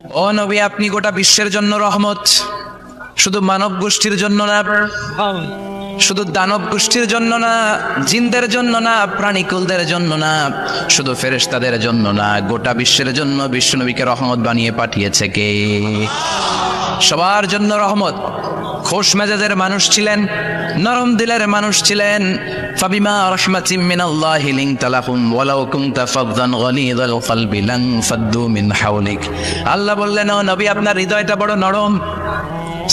ও নবী, আপনি গোটা বিশ্বের জন্য রহমত, শুধু মানব গোষ্ঠীর জন্য না, শুধু দানব গোষ্ঠীর জন্য না, জিনদের জন্য না, প্রাণীকুলদের জন্য না, শুধু ফেরেশতাদের জন্য না, গোটা বিশ্বের জন্য বিশ্বনবীকে রহমত বানিয়ে পাঠিয়েছে কে? সবার জন্য রহমত। খোশ মেজাজের মানুষ ছিলেন, নরম দিলের মানুষ ছিলেন। ফাবিমা রাহমাতিম মিনাল্লাহি লিনতা লাহুম ওয়ালাউ কুনতা ফাযযান গালিযাল কলবি লান ফাদ্দু মিন হাওলিক। আল্লাহ বললেন, ও নবী, আপনার হৃদয়টা বড় নরম,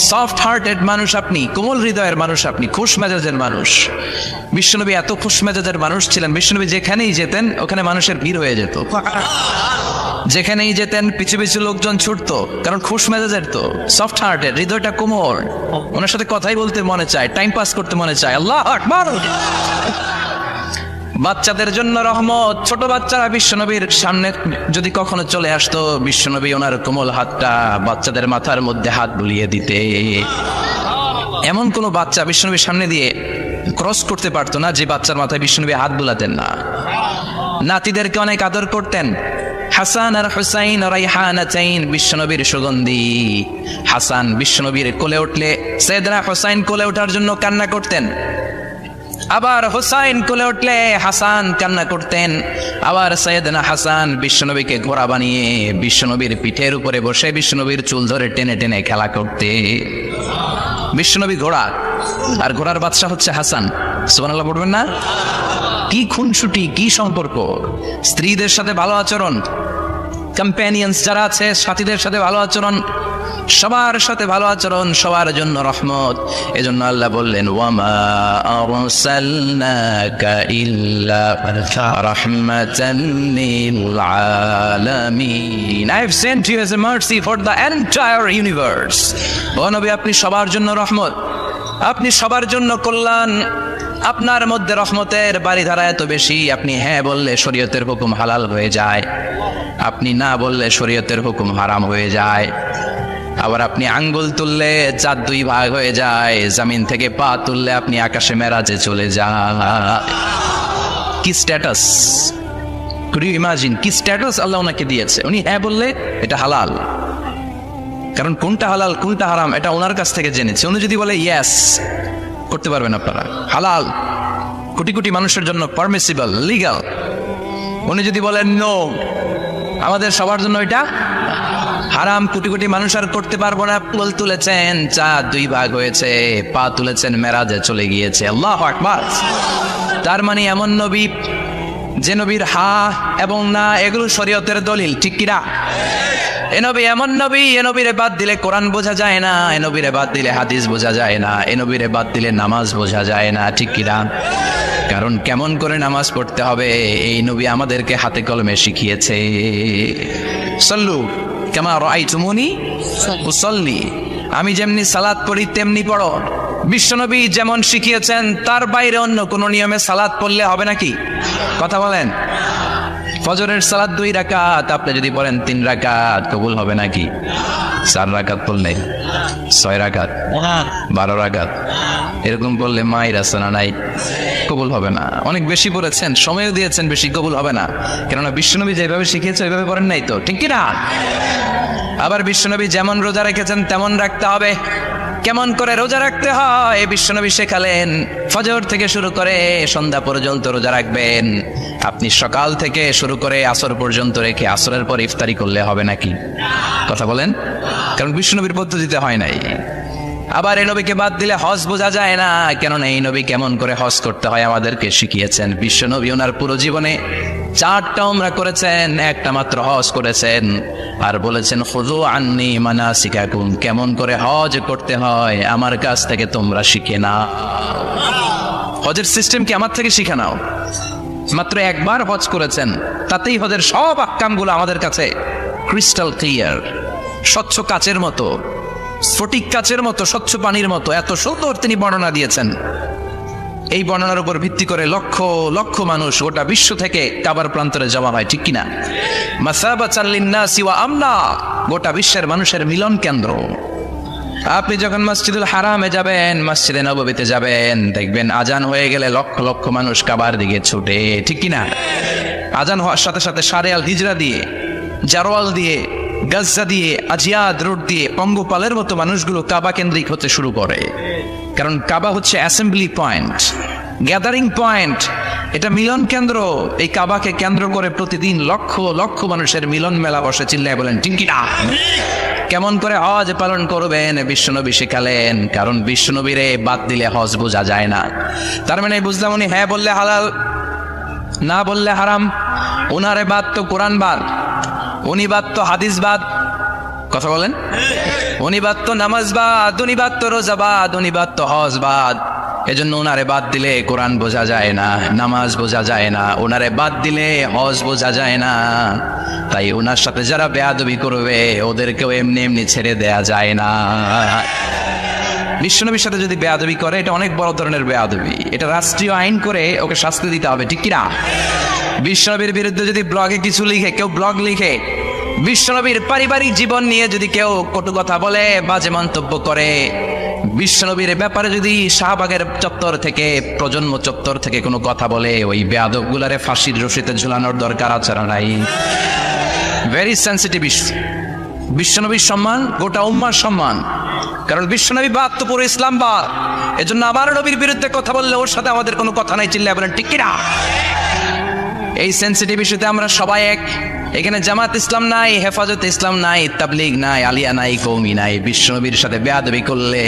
সফট হার্টেড মানুষ আপনি, কোমল হৃদয়ের মানুষ আপনি, খুশ মেজাজের মানুষ। বিশ্বনবী এত খুশ মেজাজের মানুষ ছিলেন, বিশ্বনবী যেখানেই যেতেন ওখানে মানুষের ভিড় হয়ে যেত। যেখানেই যেতেন পিছু পিছু লোকজন ছুটতো, কারণ খুশ মেজাজের তো, সফট হার্টেড, হৃদয়টা কোমল, ওনার সাথে কথাই বলতে মনে চায়, টাইম পাস করতে মনে চায়। আল্লাহ আকবার। বাচ্চাদের জন্য রহমত। ছোট বাচ্চারা বিশ্বনবীর সামনে যদি কখনো চলে আসতো, বিশ্বনবী ওনার কোমল হাতটা বাচ্চাদের মাথার মধ্যে হাত বুলিয়ে দিতে। এমন কোন বাচ্চা বিশ্বনবীর সামনে দিয়ে ক্রস করতে পারতো না যে বাচ্চার মাথায় বিশ্বনবী হাত বুলাতেন না। নাতিদেরকে অনেক আদর করতেন। হাসান আর হুসাইন রাইহানাতাইন, বিশ্বনবীর সুগন্ধি। হাসান বিশ্বনবীর কোলে উঠলে সাইয়েদনা হুসাইন কোলে ওঠার জন্য কান্না করতেন, আবার হুসাইন কোলে উঠলে হাসান কান্না করতেন। আবার সাইয়েদনা হাসান বিশ্বনবীকে ঘোড়া বানিয়ে বিশ্বনবীর পিঠের উপরে বসে বিশ্বনবীর চুল ধরে টেনে টেনে খেলা করতে। বিশ্বনবী ঘোড়া, আর ঘোড়ার বাদশা হচ্ছে হাসান। সুবহানাল্লাহ পড়বেন না? কি খুনসুটি, কি সম্পর্ক! স্ত্রীদের সাথে ভালো আচরণ, কম্প্যানিয়ন্স যারা আছে সাথীদের সাথে ভালো আচরণ, সবার সাথে ভালো আচরণ, সবার জন্য রহমত। এজন্য আল্লাহ বললেন, ওয়ামা আরসালনাকা ইল্লা রাহমাতান লিল আলামিন। I have sent you as a mercy for the entire universe. ও নবী, আপনি সবার জন্য রহমত, আপনি সবার জন্য কল্যাণ। আপনার মধ্যে রহমতের বাড়িধারা এত বেশি, আপনি হ্যাঁ বললে শরীয়তের হুকুম হালাল হয়ে যায়, আপনি না বললে শরীয়তের হুকুম হারাম হয়ে যায়। আবার আপনি আঙ্গুল তুললে চাঁদ দুই ভাগ হয়ে যায়, জমিন থেকে পা তুললে আপনি আকাশে মেরাজে চলে যান। কি স্ট্যাটাস! কুড ইউ ইমাজিন কি স্ট্যাটাস আল্লাহ ওনাকে দিয়েছে? উনি হ্যাঁ বললে এটা হালাল, কারণ কোনটা হালাল কোনটা হারাম এটা ওনার কাছ থেকে জেনেছে। উনি যদি বলে ইয়েস, করতে পারবেন আপনারা, হালাল, কোটি কোটি মানুষের জন্য পারমিসিবল, লিগ্যাল। উনি যদি বলেন নো, আমাদের সবার জন্য এটা হারাম, কোটি কোটি মানুষ আর করতে পারবো না। কোল তুলেছেন, চাঁদ দুই ভাগ হয়েছে, পা তুলেছেন, মেরাজে চলে গিয়েছে। আল্লাহু আকবার। তার মানে এমন নবী যে নবীর হা এবং না এগুলো শরীয়তের দলিল, ঠিক কিনা? এ নবী এমন নবী, এ নবীরে বাদ দিলে কোরআন বোঝা যায় না, এ নবীরে বাদ দিলে হাদিস বোঝা যায় না, এ নবীরে বাদ দিলে নামাজ বোঝা যায় না, ঠিক কিনা? কারণ কেমন করে নামাজ পড়তে হবে এই নবী আমাদেরকে হাতে কলমে শিখিয়েছে। সাল্লু কামা রাআইতুমুনি উসাল্লি, আমি যেমনি সালাত পড়ি তেমনি পড়ো। বিশ্বনবী যেমন শিখিয়েছেন তার বাইরে অন্য কোন নিয়মে সালাত পড়লে হবে নাকি? কথা বলেন। ফজরের সালাত 2 রাকাত, আপনি যদি পড়েন 3 রাকাত, কবুল হবে নাকি? 4 রাকাত পড়লে, 6 রাকাত, 12 রাকাত, এরকম পড়লে মায়ের আসনা নাই, কবুল হবে না। অনেক বেশি পড়েছেন, সময়ও দিয়েছেন বেশি, কবুল হবে না। কেননা বিশ্বনবী যেভাবে শিখিয়েছে ওইভাবে পড়েন নাই তো, ঠিক কি না? আবার বিশ্বনবী যেমন রোজা রেখেছেন তেমন রাখতে হবে। কেমন করে রোজা রাখতে হয় বিশ্বনবী শেখালেন। ফজর থেকে শুরু করে সন্ধ্যা পর্যন্ত রোজা রাখবেন। আপনি সকাল থেকে শুরু করে আসর পর্যন্ত রেখে আসরের পর ইফতারি করলে হবে নাকি? কথা বলেন। কারণ বিশ্বনবীর পদ্ধতিতে হয় নাই। আবার এই নবীকে বাদ দিলে হজ বোঝা যায় না, কেননা এই নবী কেমন করে হজ করতে হয় আমাদেরকে শিখিয়েছেন। বিশ্বনবী ওনার পুরো জীবনে 4টা উমরা করেছেন, একটা মাত্র হজ করেছেন। আর বলেছেন, খুযু আন্নী মানাসিকাকুম, কেমন করে হজ করতে হয় আমার কাছ থেকে তোমরা শিখে নাও। হজের সিস্টেম কি আমার থেকে শিখে নাও। মাত্র একবার হজ করেছেন, তাতেই হজের সব আহকামগুলো আমাদের কাছে ক্রিস্টাল ক্লিয়ার, স্বচ্ছ কাচের মতো, স্ফটিক কাচের মতো, স্বচ্ছ পানির মতো, এত সুন্দর তিনি বর্ণনা দিয়েছেন। এই বর্ণনার উপর ভিত্তি করে লক্ষ লক্ষ মানুষ গোটা বিশ্ব থেকে কাবার প্রান্তরে জমা হয়, ঠিক কিনা? মাসাবাতাল লিন্নাসি ওয়া আমনা, গোটা বিশ্বের মানুষের মিলন কেন্দ্র। আপনি যখন মসজিদুল হারামে যাবেন, মসজিদে নববীতে যাবেন, দেখবেন আজান হয়ে গেলে লক্ষ লক্ষ মানুষ কাবার দিকে ছুটে, ঠিক কিনা? আজান হওয়ার সাথে সাথে সারে আল হিজরা দিয়ে, জারোয়াল দিয়ে গাজ্জা দিয়ে, আজিয়াদ রোড দিয়ে পঙ্গপালের মতো মানুষগুলো কাবা কেন্দ্রিক হতে শুরু করে। কারণ কাবা হচ্ছে অ্যাসেম্বলি পয়েন্ট, গ্যাদারিং পয়েন্ট, এটা মিলন কেন্দ্র। এই কাবাকে কেন্দ্র করে প্রতিদিন লক্ষ লক্ষ মানুষের মিলন মেলা বসে। চিল্লায় বলেন ঠিক কি না? কেমন করে হজ পালন করবেন বিশ্বনবী শেখালেন, কারণ বিশ্বনবীরে বাদ দিলে হজ বোঝা যায় না। তার মানে বুঝলাম উনি হ্যাঁ বললে হালাল, না বললে হারাম। উনারে বাদ তো কোরআন বাদ, উনি বাদ তো হাদিস বাদ। কথা বলেন, উনি বাদ তো নামাজ বাদ, উনি বাদ তো রোজা বাদ, উনি বাদ তো হজ বাদ। এজন্য ওনারে বাদ দিলে কোরআন বোঝা যায় না, নামাজ বোঝা যায় না, ওনারে বাদ দিলে হজ বোঝা যায় না। তাই ওনার সাথে যারা বেয়াদবি করবে ওদেরকেও এমনি এমনি ছেড়ে দেয়া যায় না। বিশ্বনবীর সাথে যদি বেয়াদবি করে এটা অনেক বড় ধরনের বেয়াদবি, এটা রাষ্ট্রীয় আইন করে ওকে শাস্তি দিতে হবে, ঠিক কিনা? বিশ্বনবীর বিরুদ্ধে যদি ব্লগে কিছু লিখে, কেউ ব্লগ লিখে, বিশ্বনবীর পারিবারিক জীবন নিয়ে যদি কেউ কটু কথা বলে, বাজে মন্তব্য করে, বিশ্বনবীর ব্যাপারে যদি শাহবাগের চত্বর থেকে, প্রজন্ম চত্বর থেকে কোনো কথা বলে, ওই বেয়াদব গুলারে ফাঁসির রশিতে ঝুলানোর দরকার আছে না নাই? Very sensitive issue. বিশ্বনবীর সম্মান গোটা উম্মার সম্মান, কারণ বিশ্বনবী বাদ তো পুরো ইসলাম বাদ। এজন্য আমার নবীর বিরুদ্ধে কথা বললে ওর সাথে আমাদের কোনো কথা নাই। চিল্লায় বলেন ঠিক কিনা? এই সেন্সিটিভ ইস্যুতে আমরা সবাই এক। এখানে জামাত ইসলাম নাই, হেফাজত ইসলাম নাই, তাবলীগ নাই, আলিয়া নাই, কওমি নাই। বিশ্বনবীর সাথে বেয়াদবি করলে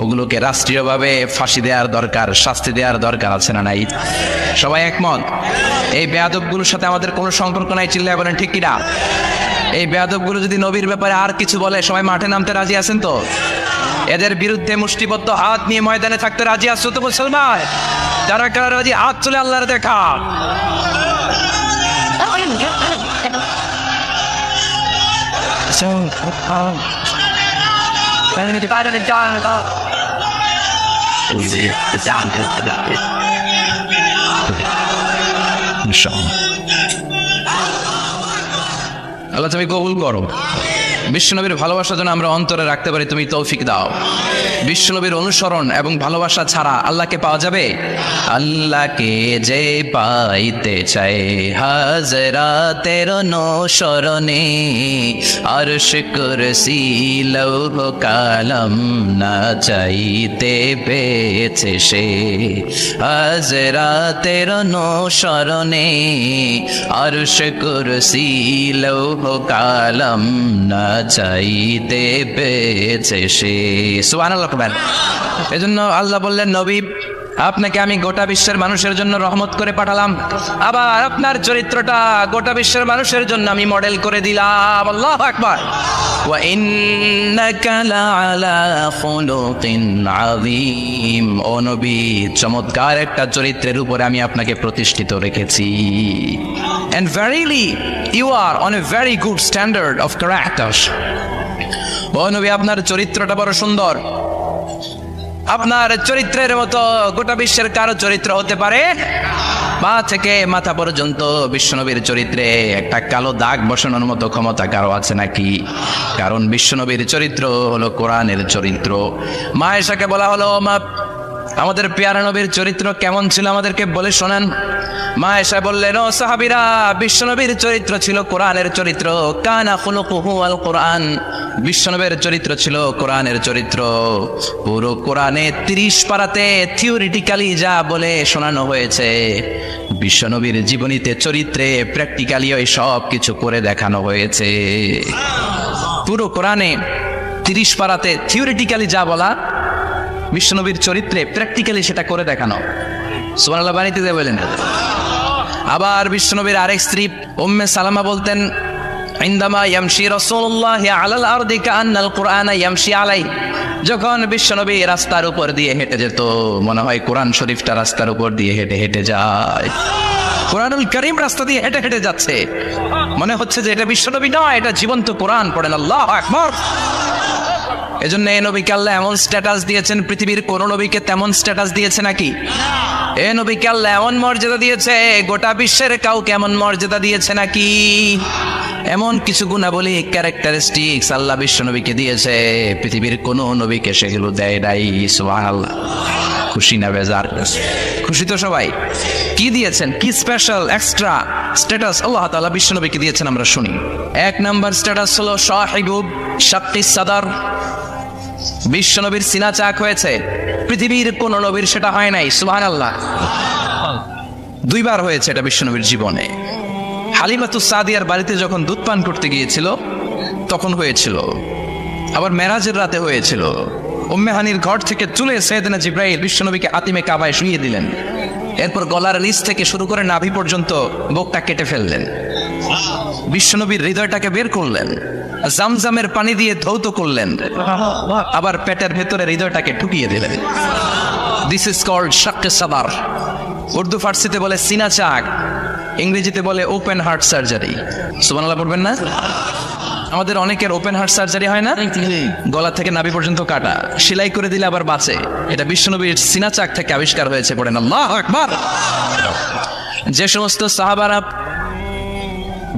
ওগুলোকে রাষ্ট্রীয়ভাবে ফাঁসি দেওয়ার দরকার, শাস্তি দেওয়ার দরকার আছে না নাই? সবাই একমত? এই বেয়াদবগুলোর সাথে আমাদের কোনো সম্পর্ক নাই। চিল্লায় বলেন ঠিক কিনা? এই বেয়াদবগুলো যদি নবীর ব্যাপারে আর কিছু বলে সবাই মাঠে নামতে রাজি আছেন তো? এদের বিরুদ্ধে মুষ্টিবদ্ধ হাত নিয়ে ময়দানে থাকতে রাজি আছো তো মুসলমান? যারা কারা রাজি হাত চলে আল্লাহর দেখা। আল্লাহ তুমি কবুল করো। বিশ্বনবীর ভালোবাসা যেন আমরা অন্তরে রাখতে পারি, তুমি তৌফিক দাও। বিশ্বনবীর অনুসরণ এবং ভালোবাসা ছাড়া আল্লাহকে পাওয়া যাবে? আল্লাহকে যে পাইতে চাই হাজরাতের অনুসরণে, আরশ কুরসি লৌহ কালাম না চাইতে পেয়েছে সে। হাজরাতের অনুসরণে, আরশ কুরসি লৌহ কালাম না চাইতে পেয়েছে সে। সুবহানাল্লাহ। এজন্য আল্লাহ বললেন, নবী আপনাকে আমি গোটা বিশ্বের মানুষের জন্য রহমত করে পাঠালাম, আবার আপনার চরিত্রটা গোটা বিশ্বের মানুষের জন্য আমি মডেল করে দিলাম। আল্লাহু আকবার। ওয়া ইন্নাকা লাআলা খুলুকিন আযীম। ও নবী, চমৎকার একটা চরিত্রের উপরে আমি আপনাকে প্রতিষ্ঠিত রেখেছি। And verily you are on a very good standard of character. ও নবী, আপনার চরিত্রটা বড় সুন্দর। আপনার চরিত্রের মতো গোটা বিশ্বের কারো চরিত্র হতে পারে? পা থেকে মাথা পর্যন্ত বিশ্বনবীর চরিত্রে একটা কালো দাগ বসানোর মতো ক্ষমতা কারো আছে নাকি? কারণ বিশ্বনবীর চরিত্র হলো কোরআনের চরিত্র। মা আয়েশাকে বলা হলো, মা আমাদের পেয়ারা নবীর চরিত্র কেমন ছিল আমাদেরকে বলে শোনান। মা আয়েশা বললেন, ও সাহাবীরা, বিশ্বনবীর চরিত্র ছিল কোরআনের চরিত্র। কানা খুলুকুহু আল কোরআন। বিশ্বনবীর চরিত্র ছিল কোরআনের চরিত্র। পুরো কোরআনে 30 পারাতে থিওরিটিক্যালি যা বলে শোনানো হয়েছে, বিশ্বনবীর জীবনীতে চরিত্রে প্র্যাকটিক্যালি ওই সব কিছু করে দেখানো হয়েছে। পুরো কোরআনে 30 পারাতে থিওরিটিক্যালি যা বলা, বিশ্বনবীর চরিত্রে প্র্যাকটিক্যালি সেটা করে দেখানো। সুবহানাল্লাহ বাণীতে বলেন। আবার বিশ্বনবীর আরেক স্ত্রী উম্মে সালামা বলতেন, ইনদামা ইয়ামশি রাসূলুল্লাহি আলাল আরদি কাআন্নাল কুরআনা ইয়ামশি আলাই। যখন বিশ্বনবী রাস্তার উপর দিয়ে হেঁটে যেত, মনে হয় কোরআন শরীফটা রাস্তার উপর দিয়ে হেঁটে হেঁটে যায়। কোরআনুল কারীম রাস্তা দিয়ে হেঁটে হেঁটে যাচ্ছে, মনে হচ্ছে যে এটা বিশ্বনবী নয়, এটা জীবন্ত কোরআন। পড়েন আল্লাহু আকবার। এজন্য এই নবীকে আল্লাহ এমন স্ট্যাটাস দিয়েছেন, পৃথিবীর কোন নবীকে তেমন স্ট্যাটাস দিয়েছে নাকি? এই নবীকে আল্লাহ এমন মর্যাদা দিয়েছে, গোটা বিশ্বের কাউকে এমন মর্যাদা দিয়েছে নাকি? এমন কিছু গুণাবলী ক্যারেক্টারিস্টিক্স আল্লাহ বিশ্বনবীকে দিয়েছে, পৃথিবীর কোনো নবীকে সেগুলো দেয় নাই। সুবহানাল্লাহ। খুশি না বেজার? খুশি তো সবাই? কি দিয়েছেন, কি স্পেশাল এক্সট্রা স্ট্যাটাস আল্লাহ তাআলা বিশ্বনবীকে দিয়েছেন আমরা শুনি। এক নাম্বার স্ট্যাটাস হলো সাহিবু শাক্কিস সাদর। বিশ্বনবীর সিনা চাক হয়েছে, পৃথিবীর কোন নবীর সেটা হয় নাই। সুবহানাল্লাহ। দুইবার হয়েছে এটা বিশ্বনবীর জীবনে। হালিমাতুস সাদিয়ার বাড়িতে যখন দুধ পান করতে গিয়েছিল তখন হয়েছিল, আবার মেরাজের রাতে হয়েছিল। উম্মে হানির ঘর থেকে চলে সাইয়েদনা জিবরাইল বিশ্বনবীকে আতিমে কাবায় শুইয়ে দিলেন, এরপর গলার নিচ থেকে শুরু করে নাভি পর্যন্ত বুকটা কেটে ফেললেন, বিশ্বনবীর হৃদয়টাকে বের করলেন, জামজামের পানি দিয়ে ধৌত করলেন, আবার পেটের ভেতরে হৃদয়টাকে ঢুকিয়ে দিলেন। দিস ইজ কল্ড শাক্কে সাদার। উর্দু ফার্সিতে বলে সিনা চাক, ইংরেজিতে বলে ওপেন হার্ট সার্জারি। সুবহানাল্লাহ পড়বেন না? আমাদের অনেকের ওপেন হার্ট সার্জারি হয় না, গলা থেকে নাভি পর্যন্ত কাটা, সেলাই করে দিলে আবার বাঁচে। এটা বিশ্বনবীর সিনা চাক থেকে আবিষ্কার হয়েছে। পড়েন আল্লাহু আকবার। যে সমস্ত সাহাবারা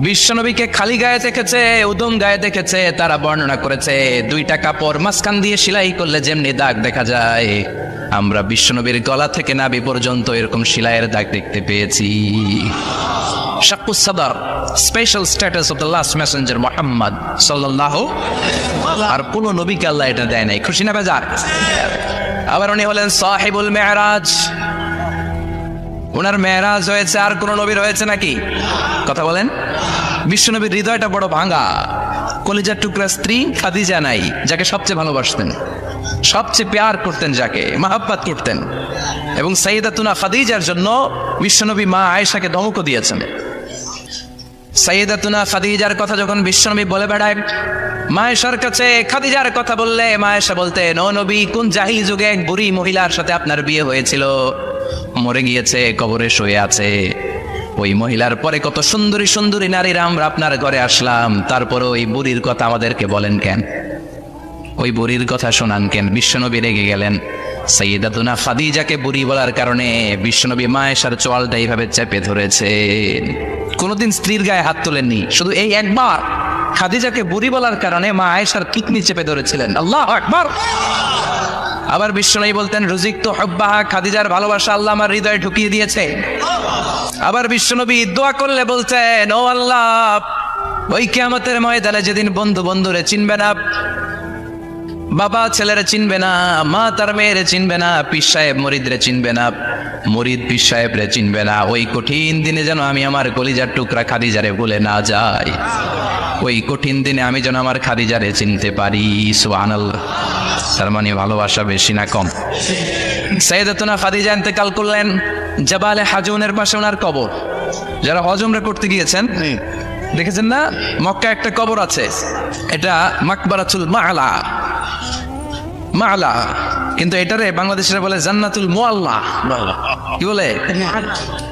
বিশ্বনবীকে খালি গায়ে দেখেছে, উদম গায়ে দেখেছে, তারা বর্ণনা করেছে 2টা কাপড় মাঝখান দিয়ে সেলাই করলে যেমনি দাগ দেখা যায়, আমরা বিশ্বনবীর গলা থেকে নাভি পর্যন্ত এরকম সেলাইয়ের দাগ দেখতে পেয়েছি। শাক্কুস সাদর, special status of the last Messenger Muhammad সাল্লাল্লাহু। আর কোন নবীকে আল্লাহ এটা দেয় নাই। খুশি না বেজার? আবার উনি হলেন সাহিবুল মেরাজ। ওনার মেরাজ হয়েছে, আর কোন নবীর হয়েছে নাকি? কথা বলেন। বিশ্বনবীর হৃদয়টা বড় ভাঙা, কলিজার টুকরা স্ত্রী খাদিজা নাই, যাকে সবচেয়ে ভালোবাসতেন, সবচেয়ে প্যার করতেন, যাকে মাহাব্বত করতেন। এবং সাইয়েদাতুনা খাদিজার জন্য বিশ্বনবী মা আয়েশাকে ধমকও দিয়েছেন। সাইয়েদাতুনা খাদিজার কথা যখন বিশ্বনবী বলে বেড়ায় মা আয়েশার কাছে, খাদিজার কথা বললে মা আয়েশা বলতেন, ও নবী, কোন জাহিল যুগে এক বুড়ি মহিলার সাথে আপনার বিয়ে হয়েছিল, মরে গিয়েছে, কবরে শুয়ে আছে। ওই মহিলার পরে কত সুন্দরী সুন্দরী নারীরা আমরা আপনার ঘরে আসলাম, তারপরে ওই বুড়ির কথা আমাদেরকে বলেন কেন, ওই বুড়ির কথা শোনান কেন? বিশ্বনবী রেগে গেলেন। সাইয়েদাতুনা খাদিজাকে বুড়ি বলার কারণে বিশ্বনবী মা আয়েশার চোয়ালটা এইভাবে চেপে ধরেছে। কোনোদিন স্ত্রীর গায়ে হাত তোলেননি, শুধু এই একবার খাদিজাকে বুড়ি বলার কারণে মা আয়েশার কিকনি চেপে ধরেছিলেন। আল্লাহু আকবার। আবার বিশ্বনবী বলতেন, রুজিকতু হুব্বাহা, খাদিজার ভালোবাসা আল্লাহ আমার হৃদয়ে ঢুকিয়ে দিয়েছে। আবার বিশ্বনবী দোয়া করলে বলতেন, ও আল্লাহ, ওই কিয়ামতের ময়দানে যেদিন বন্ধু বন্ধুরে চিনবে না, বাবা ছেলেরা চিনবে না, মা তার মেয়েরে চিনবে না, পীর সাহেব মরিদরে চিনবে না, মরিদ পীর সাহেবরে চিনবে না, ওই কঠিন দিনে যেন আমি আমার কলিজার টুকরা খাদিজারে ভুলে না যাই, ওই কঠিন দিনে আমি যেন আমার খাদিজারে চিনতে পারি। সুবহানাল্লাহ। তার মানে ভালোবাসা বেশি না কম? সাইয়েদাতুনা খাদিজা ইন্তেকাল করলেন, জাবালে হাজুনের পাশে ওনার কবর। যারা হজ উমরা করতে গিয়েছেন দেখেছেন না, মক্কা একটা কবর আছে, এটা মাকবারাতুল মা'লা, মা'লা, কিন্তু এটারে বাংলাদেশিরা বলে জান্নাতুল মুআল্লা। কি বলে?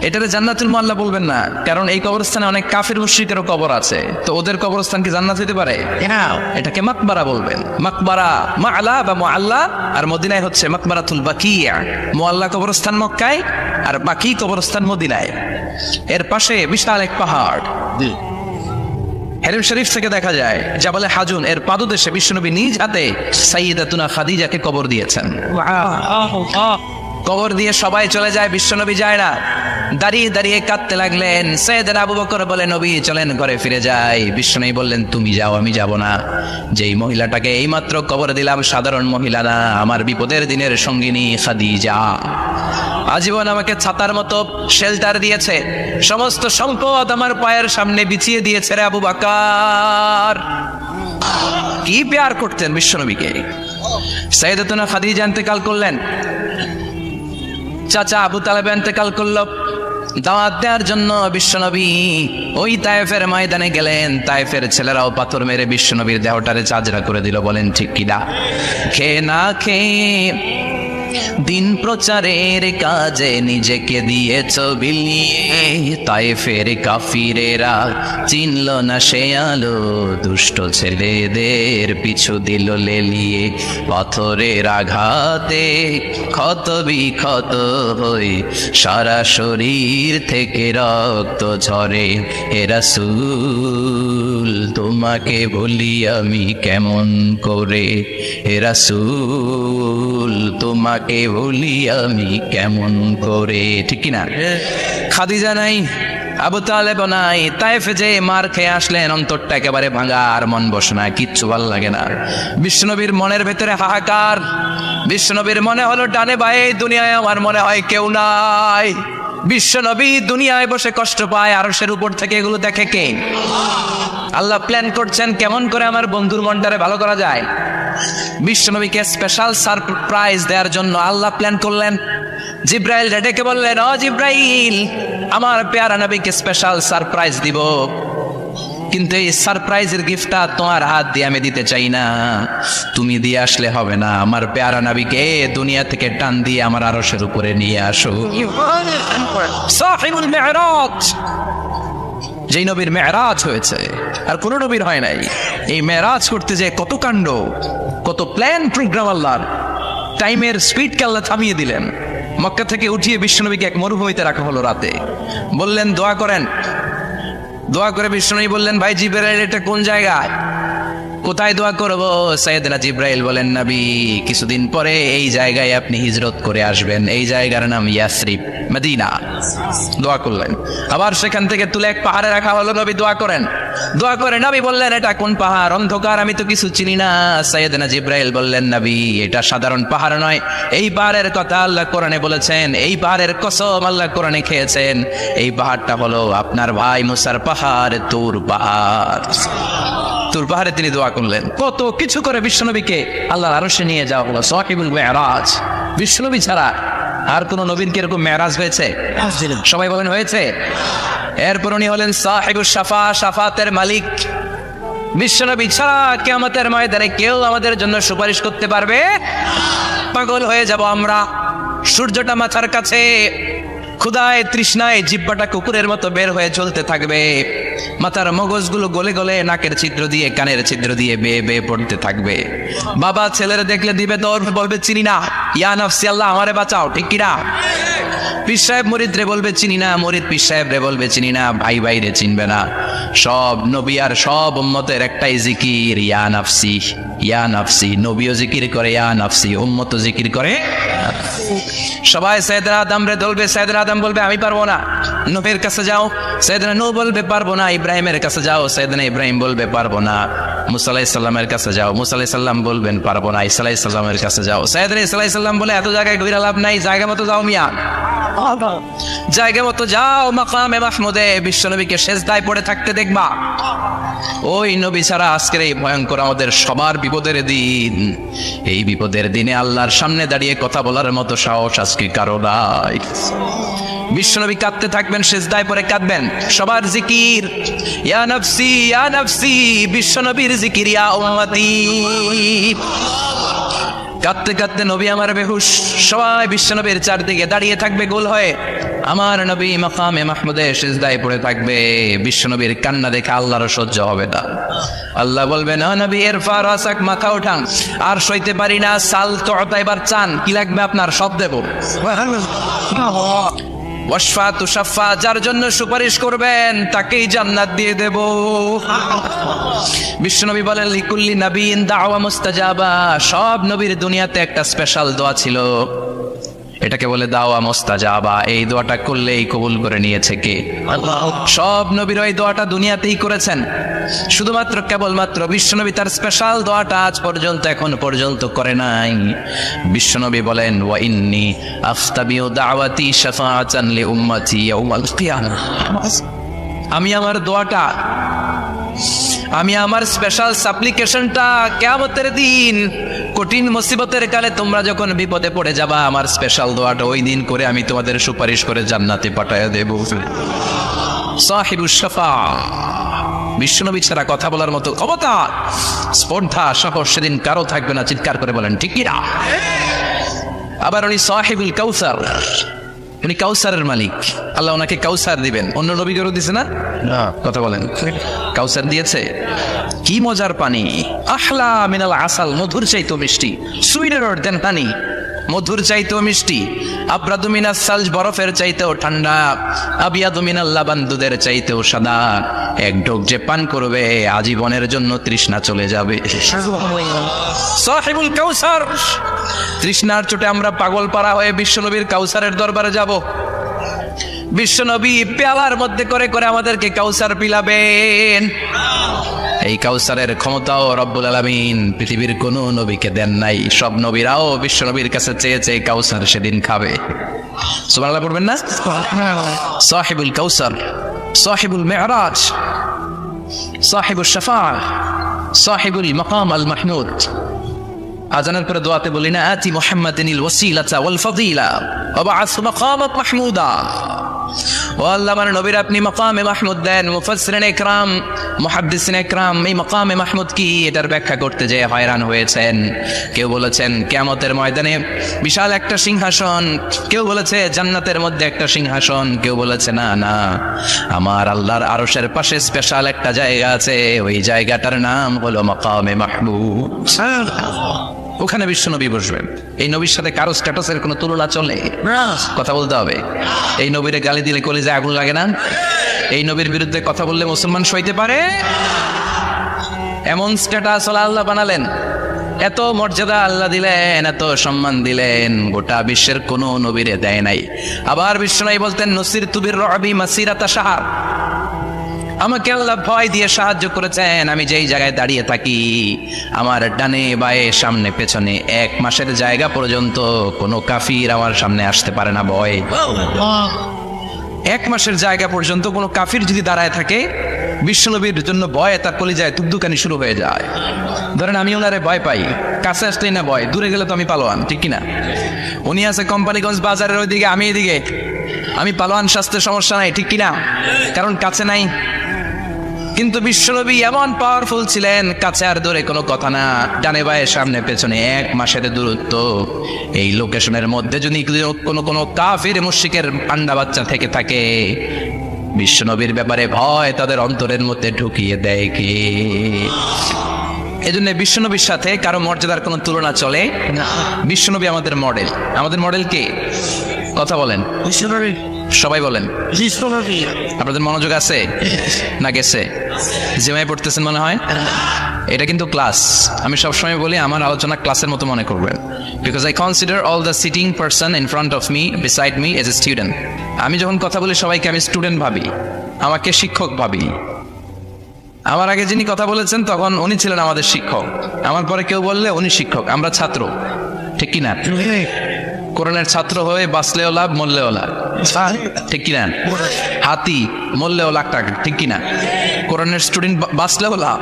এটারে জান্নাতুল মুআল্লা বলবেন না, কারণ এই কবরস্থানে অনেক কাফির মুশরিকেরও কবর আছে, তো ওদের কবরস্থান কি জান্নাত হতে পারে? এটাকে মাকবারা বলবেন। মাকবারা মা'লা বা মুআল্লা, আর মদিনায় হচ্ছে মাকবারাতুল বাকিয়া। মুআল্লা কবরস্থান মক্কায়, আর বাকি কবরস্থান মদিনায়। এর পাশে বিশাল এক পাহাড়, হেরেম শরীফ থেকে দেখা যায় জাবালে হাজুন, এর পাদদেশে বিশ্বনবী নিজ হাতে সাইয়েদাতুনা খাদিজাকে কবর দিয়েছেন। কবর দিয়ে সবাই চলে যায়, বিশ্বনবী যায় না। দাঁড়িয়ে দাঁড়িয়ে কাঁদতে লাগলেন। সাইয়েদনা আবু বকর বলে, নবী চলেন ঘরে ফিরে যাই। বিশ্বনবী বললেন, তুমি যাও, আমি যাব না। যেই মহিলাটাকে এইমাত্র কবর দিলাম সাধারণ মহিলা না, আমার বিপদের দিনের সঙ্গিনী খাদিজা। আজীবন আমাকে ছাতার মতো শেল্টার দিয়েছে, সমস্ত সম্পদ আমার পায়ের সামনে বিছিয়ে দিয়েছে রে আবু বকর। কি প্যার করতেন বিশ্বনবীকে। সাইয়েদাতুনা খাদিজা ইন্তেকাল করলেন, চাচা আবু তালেব ইন্তেকাল করলো। দাওয়াত দেওয়ার জন্য বিশ্বনবী ওই তায়েফের ময়দানে গেলেন। তায়েফের ছেলেরাও পাথর মেরে বিশ্বনবীর দেহটারে চাজরা করে দিল। বলেন ঠিক কিনা? খেয়ে না খেয়ে দিন প্রচারের কাজে নিজেকে দিয়েছ বিলিয়ে, তায়েফের কাফিরেরা চিনল না সে আলো, দুষ্ট ছেলেদের পিছু দিল লেলিয়ে, পাথরের আঘাতে ক্ষত বিক্ষত হয়ে সারা শরীর থেকে রক্ত ঝরে। হে রাসূল তোমাকে বলি আমি কেমন করে, হে রাসূল তোমাকে বলি আমি কেমন করে। ঠিক কিনা? খাদিজা নাই, আবু তালেব নাই, তায়েফে যে মার খেয়ে আসলেন, অন্তরটা একেবারে ভাঙা, আর মন বসে না, কিচ্ছু ভালো লাগে না। বিশ্বনবীর মনের ভেতরে হাহাকার। বিশ্বনবীর মনে হলো ডানে বায়ে দুনিয়ায় আমার মনে হয় কেউ নাই। বিশ্বনবী দুনিয়ায় বসে কষ্ট পায়, আরশের উপর থেকে এগুলো দেখে কে? আল্লাহ প্ল্যান করছেন কেমন করে আমার বন্ধুর মনটারে ভালো করা যায়। বিশ্বনবীকে স্পেশাল সারপ্রাইজ দেওয়ার জন্য আল্লাহ প্ল্যান করলেন। জিব্রাইল ডেকে বললেন, ও জিব্রাইল, আমার পেয়ারা নবীকে স্পেশাল সারপ্রাইজ দিব, কিন্তু এই সারপ্রাইজের গিফটটা তোমার হাত দিয়ে আমি দিতে চাই না, তুমি দিয়ে আসলে হবে না। আমার পেয়ারা নবীকে দুনিয়া থেকে টান দিয়ে আমার আরশের উপরে নিয়ে আসো। সাহিবুল মিরাজ, যেই নবীর মেরাজ হয়েছে আর কোন নবীর হয় নাই। এই মেরাজ করতে যে কত কাণ্ড, কত প্ল্যান প্রোগ্রাম আল্লাহর। টাইমের স্পিডকে আল্লাহ থামিয়ে দিলেন। মক্কা থেকে উঠিয়ে বিশ্বনবীকে এক মরুভূমিতে রাখা হলো রাতে। বললেন দোয়া করেন। দোয়া করে বিশ্বনবী বললেন, ভাই জিবরাইল এটা কোন জায়গায়, কোথায় দোয়া করব? সাইয়েদনা জিব্রাইল বলেন, নবী কিছুদিন পরে এই জায়গায় আপনি হিজরত করে আসবেন, এই জায়গার নাম ইয়াসরিব, মদিনা। দোয়া করলেন। আবার সেখান থেকে তুলে এক পাহাড়ে রাখা হলো। নবী দোয়া করেন। দোয়া করে নবী বললেন, এটা কোন পাহাড়? অন্ধকার, আমি তো কিছু চিনি না। সাইয়েদনা জিব্রাইল বললেন, নবী এটা সাধারণ পাহাড় নয়, এই পাহাড়ের কথা আল্লাহ কোরআনে বলেছেন, এই পাহাড়ের কসম আল্লাহ কোরআনে খেয়েছেন। এই পাহাড়টা হলো আপনার ভাই মুসার পাহাড়, তুর পাহাড়। তুর পাহাড়ে তিনি দোয়া করলেন। কত কিছু করে বিশ্বনবীকে আল্লাহর আরশে নিয়ে যাওয়া হলো। সাহিবুল মিরাজ। বিশ্বনবী ছাড়া আর কোন নবীর কি এরকম মেরাজ হয়েছে? সবাই বলেন হয়েছে। এরপর উনি হলেন সাহিবুল শাফা, শাফাতের মালিক। বিশ্বনবী ছাড়া কিয়ামতের ময়দানে কেউ আমাদের জন্য সুপারিশ করতে পারবে? পাগল হয়ে যাব আমরা। সূর্যটা মাথার কাছে, ক্ষুধায় তৃষ্ণায় জিহ্বাটা কুকুরের মতো বের হয়ে চলতে থাকবে। মাথার মগজগুলো গলে গলে নাকের ছিদ্র দিয়ে কানের ছিদ্র দিয়ে বেয়ে বেয়ে পড়তে থাকবে। বাবা ছেলের দেখলে দিবে দৌড়, বলবে চিনি না, ইয়া নাফসি আল্লাহ আমারে বাঁচাও। ঠিক কিনা? পীর সাহেব মুরিদ রে বলবে চিনি না, মুরিদ পীর সাহেব রে বলবে চিনি না, ভাই ভাই রে চিনবে না। সব নবী আর সব উম্মতের একটাই জিকির, ইয়া নাফসি, ইয়া নাফসি। নবীও জিকির করে ইয়া নাফসি, উম্মতও জিকির করে। সবাই সাইয়েদনা আদম রে ধরবে, সাইয়েদনা আদম বলবে আমি পারবো না। নবীর কাছে যাও, সাইয়েদনা নূহ বলবে পারবো না। ইব্রাহিমের কাছে যাও, সাইয়েদনা ইব্রাহিম বলবে পারবো না। মুসা আলাইহিস সালামের কাছে যাও, মুসা আলাইহিস সালাম বলবেন পারবো না। ঈসা আলাইহিস সালামের কাছে যাও, সাইয়েদনা ঈসা আলাইহিস সালাম বলে এত জায়গায় ঘুরে লাভ নাই, জায়গা মতো যাও মিয়া, জায়গা মতো যাও। মাকামে মাহমুদে বিশ্বনবীকে সেজদায় পড়ে থাকতে দেখবা। ওই নবী ছাড়া আজকের এই ভয়ঙ্কর আমাদের সবার বিপদের দিন। এই বিপদের দিনে আল্লাহর সামনে দাঁড়িয়ে কথা বলার মতো সাহস আজকে কারো নাই। বিশ্বনবী কাঁদতে থাকবেন, সেজদায় পড়ে কাঁদবেন। সবার জিকির ইয়া নাফসি, ইয়া নাফসি। বিশ্বনবীর জিকির ইয়া উম্মতি। কাঁদতে কাঁদতে নবী আমার বেহুশ। সবাই বিশ্বনবীর চারদিকে দাঁড়িয়ে থাকবে গোল হয়ে। আমার নবী মাকামে মাহমুদে সিজদায় পড়ে থাকবে। বিশ্বনবীর কান্না দেখে আল্লাহর সহ্য হবে না। আল্লাহ বলবে না নবী ইরফা রাসাক, মাথা উঠান, আর সইতে পারি না। সাল তোতা, এবার চান, কি লাগবে আপনার সব দেব। ওয়াশফা তুশাফা, যার জন্য সুপারিশ করবেন তাকেই জান্নাত দিয়ে দেব। বিশ্বনবী বলেন লিকুল্লি নবীন দাওয়া মুস্তাজাবা। সব নবীর দুনিয়াতে একটা স্পেশাল দোয়া ছিল, এটাকে বলে দাওয়া মুস্তাজাবা। এই দোয়াটা করলেই কবুল করে নিয়েছে কে? আল্লাহ। সব নবীর ওই দোয়াটা দুনিয়াতেই করেছেন। শুধুমাত্র কেবলমাত্র বিশ্বনবী তার স্পেশাল দোয়াটা আজ পর্যন্ত এখন পর্যন্ত করে নাই। বিশ্বনবী বলেন ওয়া ইন্নী আফতাবিউ দাওয়াতি শাফাআতান লি উম্মতি ইয়াউমাল কিয়ামাহ। আমি আমার দোয়াটা, আমি আমার স্পেশাল সাপ্লিকেশনটা কিয়ামতের দিন কঠিন মুসিবতের কালে তোমরা যখন বিপদে পড়ে যাবা, আমার স্পেশাল দোয়াটা ওই দিন করে আমি তোমাদের সুপারিশ করে জান্নাতে পাঠায়া দেব। সাহিবুশ শাফা। বিশ্বনবী ছাড়া কথা বলার মতো ক্ষমতা, স্পর্ধা, সাহস সেদিন কারো থাকবে না। চিৎকার করে বলেন ঠিক কি না? আবার উনি সাহিবুল কাউসার, উনি কাউসারের মালিক। আল্লাহ ওনাকে কাউসার দিবেন। অন্য নবীদেরও দিছে না? কথা বলেন, কাউসার দিয়েছে। কি মজার পানি, আহলা মিনাল আসাল, মধুর চাইতো মিষ্টি, সুইটার দেন হানি, মধুর চাইতেও মিষ্টি, আব্রাদু মিনাস সালজ, বরফের চাইতেও ঠান্ডা, আবিয়াদু মিনাল লাবান, দুধের চাইতেও সাদা। এক ঢোক যে পান করবে আজীবনের জন্য তৃষ্ণা চলে যাবে। সাহিবুল কাউসার। তৃষ্ণার চোটে আমরা পাগল পাড়া হয়ে বিশ্বনবীর কাউসারের দরবারে যাব। বিশ্বনবী পেয়ালার মধ্যে করে করে আমাদেরকে কাউসার পিলাবেন। এই কাউসারের ক্ষমতাও রব্বুল আলামিন পৃথিবীর কোন নবীকে দেন নাই। সব নবীরাও বিশ্বনবীর কাছে চেয়েছে কাউসার সেদিন খাবে। সুবহানাল্লাহ পড়বেন না? সাহিবুল কাউসার, সাহিবুল মেরাজ, সাহিবুল শাফাআহ, সাহিবুল মাকাম আল মাহমুদ। আজানের পরে দোয়াতে বলি না, আতি মুহাম্মাদিনিল ওয়াসিলাতা ওয়াল ফাদিলা ওয়া বা'আস মাকামাক মাহমুদা। ও আল্লাহ, আমার নবীর আপনি মাকামে মাহমুদ দেন। মুফাসসিরিন ইকরাম, মুহাদ্দিসিন ইকরাম এই মাকামে মাহমুদ কি এটার ব্যাখ্যা করতে যেয়ে হয়রান হয়েছেন। কেউ বলেছেন কিয়ামতের ময়দানে বিশাল একটা সিংহাসন, কেউ বলেছে জান্নাতের মধ্যে একটা সিংহাসন, কেউ বলেছে না না, আমার আল্লাহর আরশের পাশে স্পেশাল একটা জায়গা আছে, ওই জায়গাটার নাম হলো মাকামে মাহমুদ। ওখানে বিশ্বনবী বসবেন। এই নবীর সাথে কারো স্ট্যাটাসের কোনো তুলনা চলে? কথা বলতে হবে। এই নবীরে গালি দিলে কলিজায় আগুন লাগে না? এই নবীর বিরুদ্ধে কথা বললে মুসলমান সইতে পারে? এমন স্ট্যাটাস আল্লাহ বানালেন, এত মর্যাদা আল্লাহ দিলেন, এত সম্মান দিলেন, গোটা বিশ্বের কোনো নবীরে দেয় নাই। আবার বিশ্বনবী বলতেন, নসিরতু বির-রু'বি মাসিরাতা শাহর, আমাকে আল্লাহ ভয় দিয়ে সাহায্য করেছেন। আমি যেই জায়গায় দাঁড়িয়ে থাকি, আমার ডানে বায়ে সামনে পেছনে 1 মাসের জায়গা পর্যন্ত কোনো কাফির আমার সামনে আসতে পারে না ভয়। 1 মাসের জায়গা পর্যন্ত কোনো কাফির যদি দাঁড়ায় থাকে, বিশ্বনবীর জন্য ভয়ে তার কলিজায় তুকদুকানি শুরু হয়ে যায়। ধরেন আমি ওনারে ভয় পাই, কাছে আসতেই না ভয়, দূরে গেলে তো আমি পালোয়ান, ঠিক কিনা? উনি আছে কোম্পানিগঞ্জ বাজারের ওইদিকে, আমি এদিকে, আমি পালোয়ান, স্বাস্থ্যের সমস্যা নাই, ঠিক কিনা? কারণ কাছে নাই। কিন্তু বিশ্বনবী এমন পাওয়ারফুল ছিলেন, কাছে আর দূরে কোনো কথা না, ডানে বায়ে সামনে পেছনে 1 মাসের দূরত্ব। এই লোকেশনের মধ্যে যদি কোনো কাফির মুশরিকের পান্ডা বাচ্চা থেকে থাকে, বিশ্বনবীর ব্যাপারে ভয় তাদের অন্তরের মধ্যে ঢুকিয়ে দেয় কে? এজন্য বিশ্বনবীর সাথে কারো মর্যাদার কোনো তুলনা চলে না। বিশ্বনবী আমাদের মডেল। আমাদের মডেল কে? কথা বলেন। বিশ্বনবী। সবাই বলেন বিশ্বনবী। আপনাদের মনোযোগ আছে না গেছে? জিমাই পড়তেছেন মনে হয়। এটা কিন্তু ক্লাস। আমি সবসময় বলি আমার আলোচনা ক্লাসের মতো মনে করবেন, because I consider all the sitting person in front of me, beside me as a student. আমি যখন কথা বলি সবাইকে আমি স্টুডেন্ট ভাবি, আমাকে শিক্ষক ভাবি। আমার আগে যিনি কথা বলেছেন তখন উনি ছিলেন আমাদের শিক্ষক, আমার পরে কেউ বললে উনি শিক্ষক, আমরা ছাত্র, ঠিক কিনা? কোরআনের ছাত্র হয়ে বাঁচলেও লাভ, মরলেও লাভ, ঠিক কিনা? হাতি মরলেও লাখ টাকা, ঠিক কিনা? কোরআনের স্টুডেন্ট বাঁচলেও লাভ,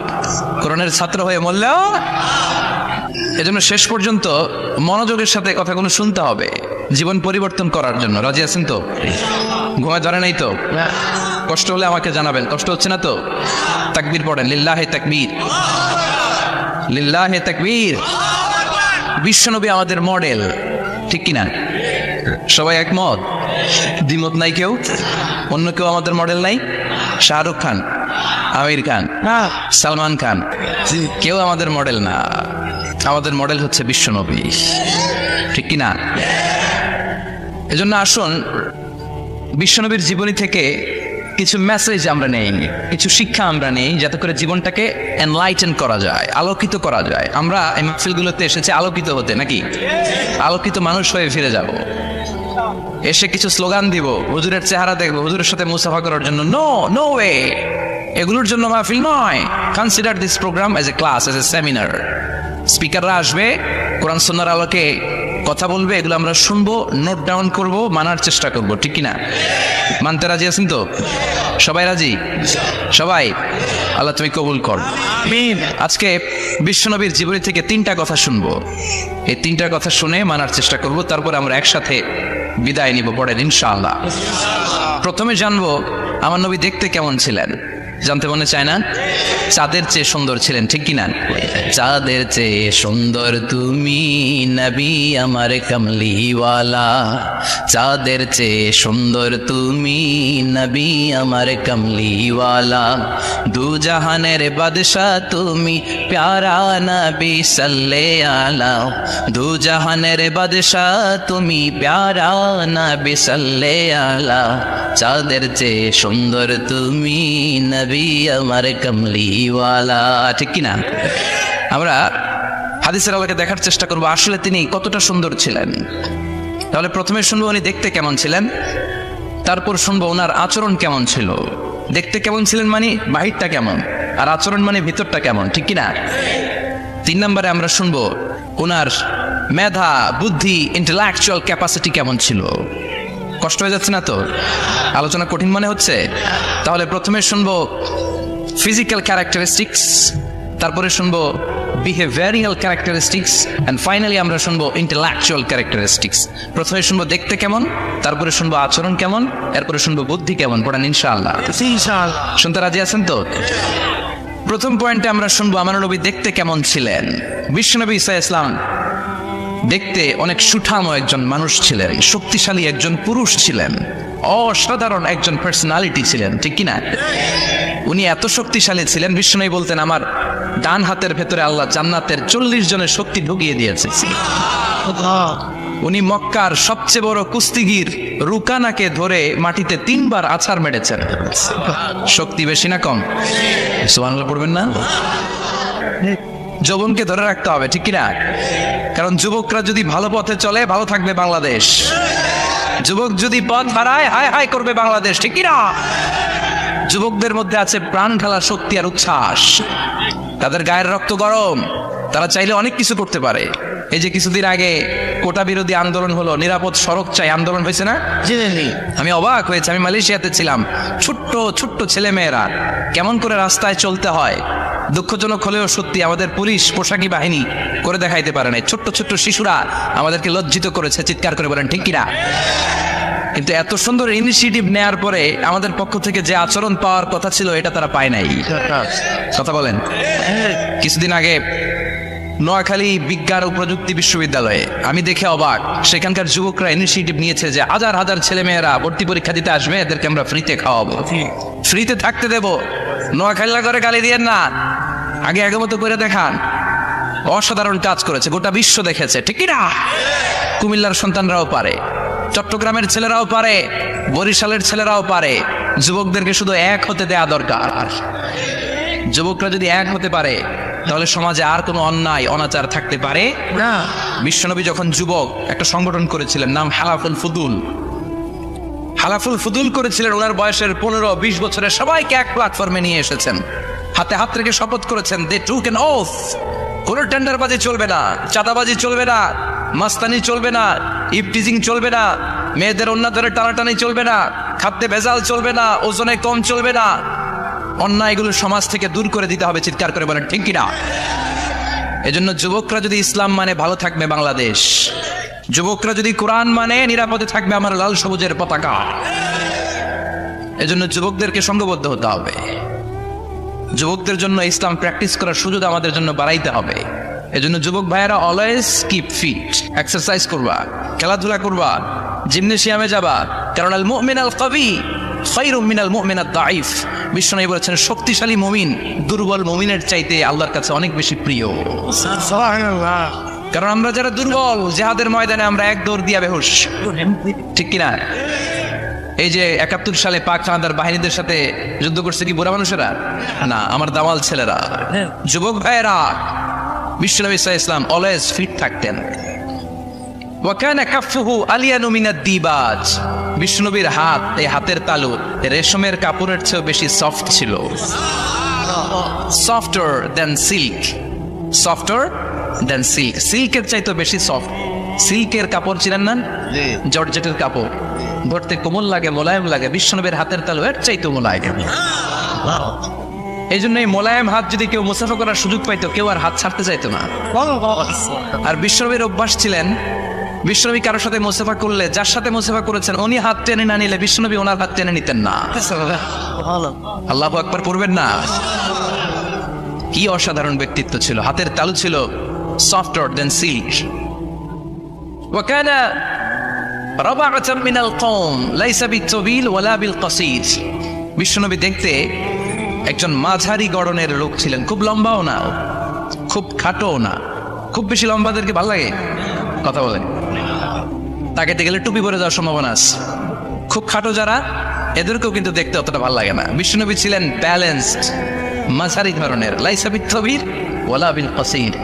কোরআনের ছাত্র হয়ে মরলেও। এজন্য শেষ পর্যন্ত মনোযোগের সাথে কথাগুলো শুনতে হবে জীবন পরিবর্তন করার জন্য। রাজি আছেন তো? ঘুমায় ধরে নাই তো? কষ্ট হলে আমাকে জানাবেন। কষ্ট হচ্ছে না তো? তাকবীর পড়েন, লিল্লাহে তাকবীর, লিল্লাহে তাকবীর। বিশ্বনবী আমাদের মডেল, ঠিক কিনা? সবাই একমত? দ্বিমত নাই কেউ? অন্য কেউ আমাদের মডেল নাই? শাহরুখ খান, আমির খান, সালমান খান, কেউ আমাদের মডেল না। আমাদের মডেল হচ্ছে বিশ্বনবী, ঠিক কিনা? এজন্য আসুন বিশ্বনবীর জীবনী থেকে কিছু মেসেজ আমরা নেই, কিছু শিক্ষা আমরা নেই, যাতে করে জীবনটাকে এনলাইটেন করা যায়, আলোকিত করা যায়। আমরা এই মাহফিলগুলোতে এসেছি আলোকিত হতে, নাকি? আলোকিত মানুষ হয়ে ফিরে যাব। এসে কিছু স্লোগান দিব, হুজুরের চেহারা দেখবো, হুজুরের সাথে মুসাফা করার জন্য? No, no way. এগুলোর জন্য মাহফিল নয়। Consider this program as a class, as a seminar. স্পিকাররা আসবে, কোরআন সুন্নাহর আলোকে কথা বলবে, এগুলো আমরা শুনবো, নোট ডাউন করব, মানার চেষ্টা করব, ঠিক কিনা? মানতে রাজি আছেন তো? সবাই রাজি? সবাই? আল্লাহ তুমি কবুল কর। আজকে বিশ্বনবীর জীবনী থেকে 3টা কথা শুনবো। এই 3টা কথা শুনে মানার চেষ্টা করব, তারপর আমরা একসাথে বিদায় নিব। পড়েন ইনশাআল্লাহ। প্রথমে জানবো আমার নবী দেখতে কেমন ছিলেন। জানতে মনে চায় না? চাঁদের চেয়ে সুন্দর ছিলেন, ঠিক কিনা? চাঁদের চেয়ে সুন্দর তুমি নবী আমার কামলিওয়ালা, চাঁদের চেয়ে সুন্দর তুমি নবী আমার কামলিওয়ালা, দু জাহানের বাদশাহ তুমি প্যারা নবী সাল্লে আলা, দু জাহানের বাদশাহ তুমি প্যারা নবী সাল্লে আলা, চাঁদের চেয়ে সুন্দর তুমি নবী আমার কামলিওয়ালা, ঠিক কিনা? আমরা হাদিসের আলোকে দেখার চেষ্টা করবো আসলে তিনি কতটা সুন্দর ছিলেন। তাহলে প্রথমে শুনবো উনি দেখতে কেমন ছিলেন, তারপর শুনবো ওনার আচরণ কেমন ছিল। দেখতে কেমন ছিলেন মানে বাহিরটা কেমন, আর আচরণ মানে ভিতরটা কেমন, ঠিক কিনা? 3 নম্বরে আমরা শুনবো ওনার মেধা, বুদ্ধি, ইন্টেলেকচুয়াল ক্যাপাসিটি কেমন ছিল। কষ্ট হয়ে যাচ্ছে না তো? আলোচনা কঠিন মনে হচ্ছে? তাহলে প্রথমে শুনবো ফিজিক্যাল ক্যারেক্টারিস্টিক্স, তারপরে শুনবো বিহেভিয়ারিয়াল ক্যারেক্টারিস্টিক্স, এন্ড ফাইনালি আমরা শুনবো ইন্টেলেকচুয়াল ক্যারেক্টারিস্টিক্স। প্রথমে শুনবো দেখতে কেমন, তারপরে শুনবো আচরণ কেমন, এরপরে শুনবো বুদ্ধি কেমন। পড়ান ইনশাআল্লাহ। শুনতে রাজি আছেন তো? প্রথম পয়েন্টে আমরা শুনবো আমার নবী দেখতে কেমন ছিলেন। বিশ্বনবী ঈসা ইসলাম দেখতে অনেক সুঠামো একজন মানুষ ছিলেন, শক্তিশালী একজন পুরুষ ছিলেন, অসাধারণ একজন পার্সোনালিটি ছিলেন, ঠিক কিনা? উনি এত শক্তিশালী ছিলেন, বিশ্বনবী বলতেন আমার ডান হাতের ভেতরে আল্লাহ জান্নাতের 40 জনের শক্তি ঢুকিয়ে দিয়েছে। উনি মক্কার সবচেয়ে বড় কুস্তিগির রুকানাকে ধরে মাটিতে 3 বার আছাড় মেরেছেন। শক্তি বেশি না কম? সুবহানাল্লাহ পড়বেন না? যৌবনকে ধরে রাখতে হবে, ঠিক কিনা? কারণ যুবকরা যদি ভালো পথে চলে ভালো থাকবে বাংলাদেশ, যুবক যদি পথ হারায় হায় হায় করবে বাংলাদেশ, ঠিক কিনা? যুবকদের মধ্যে আছে প্রাণ ঢালা শক্তি আর উচ্ছ্বাস, তাদের গায়ের রক্ত গরম, তারা চাইলে অনেক কিছু করতে পারে। এই যে কিছুদিন আগে কোটা বিরোধী আন্দোলন হলো, নিরাপদ সড়ক চাই আন্দোলন হয়েছে না? আমি অবাক হয়েছে, আমি মালয়েশিয়াতে ছিলাম, ছোট্ট ছোট্ট ছেলে মেয়েরা কেমন করে রাস্তায় চলতে হয় দুঃখজনক হলেও সত্যি আমাদের পুলিশ পোশাকি বাহিনী করে দেখাইতে পারে নাই। ছোট্ট ছোট্ট শিশুরা আমাদেরকে লজ্জিত করেছে, চিৎকার করে বলেন ঠিক কিনা? কিন্তু এত সুন্দর ইনিশিয়েটিভ নেয়ার পরে আমাদের পক্ষ থেকে যে আচরণ পাওয়ার কথা ছিল এটা তারা পায় নাই। কথা বলেন। কিছুদিন আগে নোয়াখালী বিজ্ঞান ও প্রযুক্তি বিশ্ববিদ্যালয়ে আমি দেখে অবাক, সেখানকার যুবকরা ইনিশিয়েটিভ নিয়েছে যে হাজার হাজার ছেলে মেয়েরা ভর্তি পরীক্ষা দিতে আসবে, এদেরকে আমরা ফ্রিতে খাওয়াবো, ফ্রিতে থাকতে দেব। নোয়াখালী করে গালি দিয়েন না, আগে আগে মতো করে দেখান। অসাধারণ কাজ করেছে, গোটা বিশ্ব দেখেছে, ঠিক না? কুমিল্লার সন্তানরাও পারে, চট্টগ্রামের ছেলেরাও পারে, বরিশালের ছেলেরাও পারে। যুবকদেরকে শুধু এক হতে দেয়া দরকার। যুবকরা যদি এক হতে পারে তাহলে সমাজে আর কোনো অন্যায় অনাচার থাকতে পারে না। বিশ্বনবী যখন যুবক একটা সংগঠন করেছিলেন, নাম হালাফুল ফুদুল। হালাফুল ফুদুল করেছিলেন, ওনার বয়সের 15-20 বছরের সবাইকে এক প্ল্যাটফর্মে নিয়ে এসেছেন, হাতে হাত রেখে শপথ করেছেন, দে টুক অ্যান ওথ, কোনো টেন্ডারবাজি চলবে না, চাঁদাবাজি চলবে না, মাস্তানি চলবে না, ইফটিজিং চলবে না, মেয়েদের অন্য ধরে টানাটানি চলবে না, খাদ্যে ভেজাল চলবে না, ওজনে কম চলবে না, অন্যায়গুলো সমাজ থেকে দূর করে দিতে হবে। চিৎকার করে বলেন ঠিক কিনা? এজন্য যুবকরা যদি ইসলাম মানে ভালো থাকবে বাংলাদেশ, যুবকরা যদি কোরআন মানে নিরাপদে থাকবে আমার লাল সবুজের পতাকা। এজন্য যুবকদেরকে সংঘবদ্ধ হতে হবে, যুবকদের জন্য ইসলাম প্র্যাকটিস করার সুযোগ আমাদের জন্য বাড়াইতে হবে। এজন্য যুবক ভাইয়েরা অলওয়েজ কিপ ফিট, এক্সারসাইজ করবা, খেলাধুলা করবা, জিমনেশিয়ামে যাবা, কারণ আল মুমিন আল কবি খায়রুম মিনাল মুমিন আদ দাঈফ। বিশ্বনবী বলেছেন শক্তিশালী মুমিন দুর্বল মুমিনের চাইতে আল্লাহর কাছে অনেক বেশি প্রিয়। সুবহানাল্লাহ। কারণ আমরা যারা দুর্বল, জিহাদের ময়দানে আমরা এক দৌড় দিয়া বেহুশ, ঠিক কিনা? এই যে 71 সালে পাক হানাদার বাহিনীদের সাথে যুদ্ধ করছে কি বুড়া মানুষেরা না, আমার দামাল ছেলেরা, যুবক ভাইয়েরা। বিশ্বনবী সাল্লাল্লাহু আলাইহি ওয়াসাল্লাম অলওয়েজ ফিট থাকতেন। ওয়া কানা কাফফুহু আলিয়ানু মিনাদ দিবাজ। বিশ্বনবীর হাত, এই হাতের তালু রেশমের কাপড়ের চেয়ে বেশি সফট ছিল, সফটার দেন সিল্ক, সফটার দেন সিল্ক, সিল্কের চাইতে বেশি সফট। সিল্কের কাপড় ছিলেন না, জর্জেটের কাপড়, ধরতে কোমল লাগে, মোলায়েম লাগে। বিশ্বনবীর হাতের তালু এর চাইতে মোলায়েম। এই জন্য এই মোলায়েম হাত যদি কেউ মুসাফা করার সুযোগ পাইতো, কেউ আর হাত ছাড়তে চাইতো না। আর বিশ্বনবীর অভ্যাস ছিলেন, বিশ্বনবী কারোর সাথে মুসাফা করলে, যার সাথে মুসাফা করেছেন উনি হাত টেনে না নিলে বিশ্বনবী ওনার হাত টেনে নিতেন না। আল্লাহু আকবার পড়বেন না? কি অসাধারণ ব্যক্তিত্ব ছিল, হাতের তালু ছিল সফটার দেন সিল্ক। وكان ربعة من القوم ليس بالطويل ولا بالقصير। বিশ্বনবী দেখতে একজন মাঝারি গড়নের লোক ছিলেন, খুব লম্বাও না খুব খাটোও না। খুব বেশি লম্বাদেরকে ভালো লাগে? কথা বলেন। তাকাইতে গেলে টুপি পরে যাওয়ার সম্ভাবনা আছে। খুব খাটো যারা, এদেরকেও কিন্তু দেখতে অতটা ভালো লাগে না। বিশ্বনবী ছিলেন ব্যালেন্সড, মাঝারি ধরনের। লাইসা বিত তাবির ওয়ালা বিল কাসির।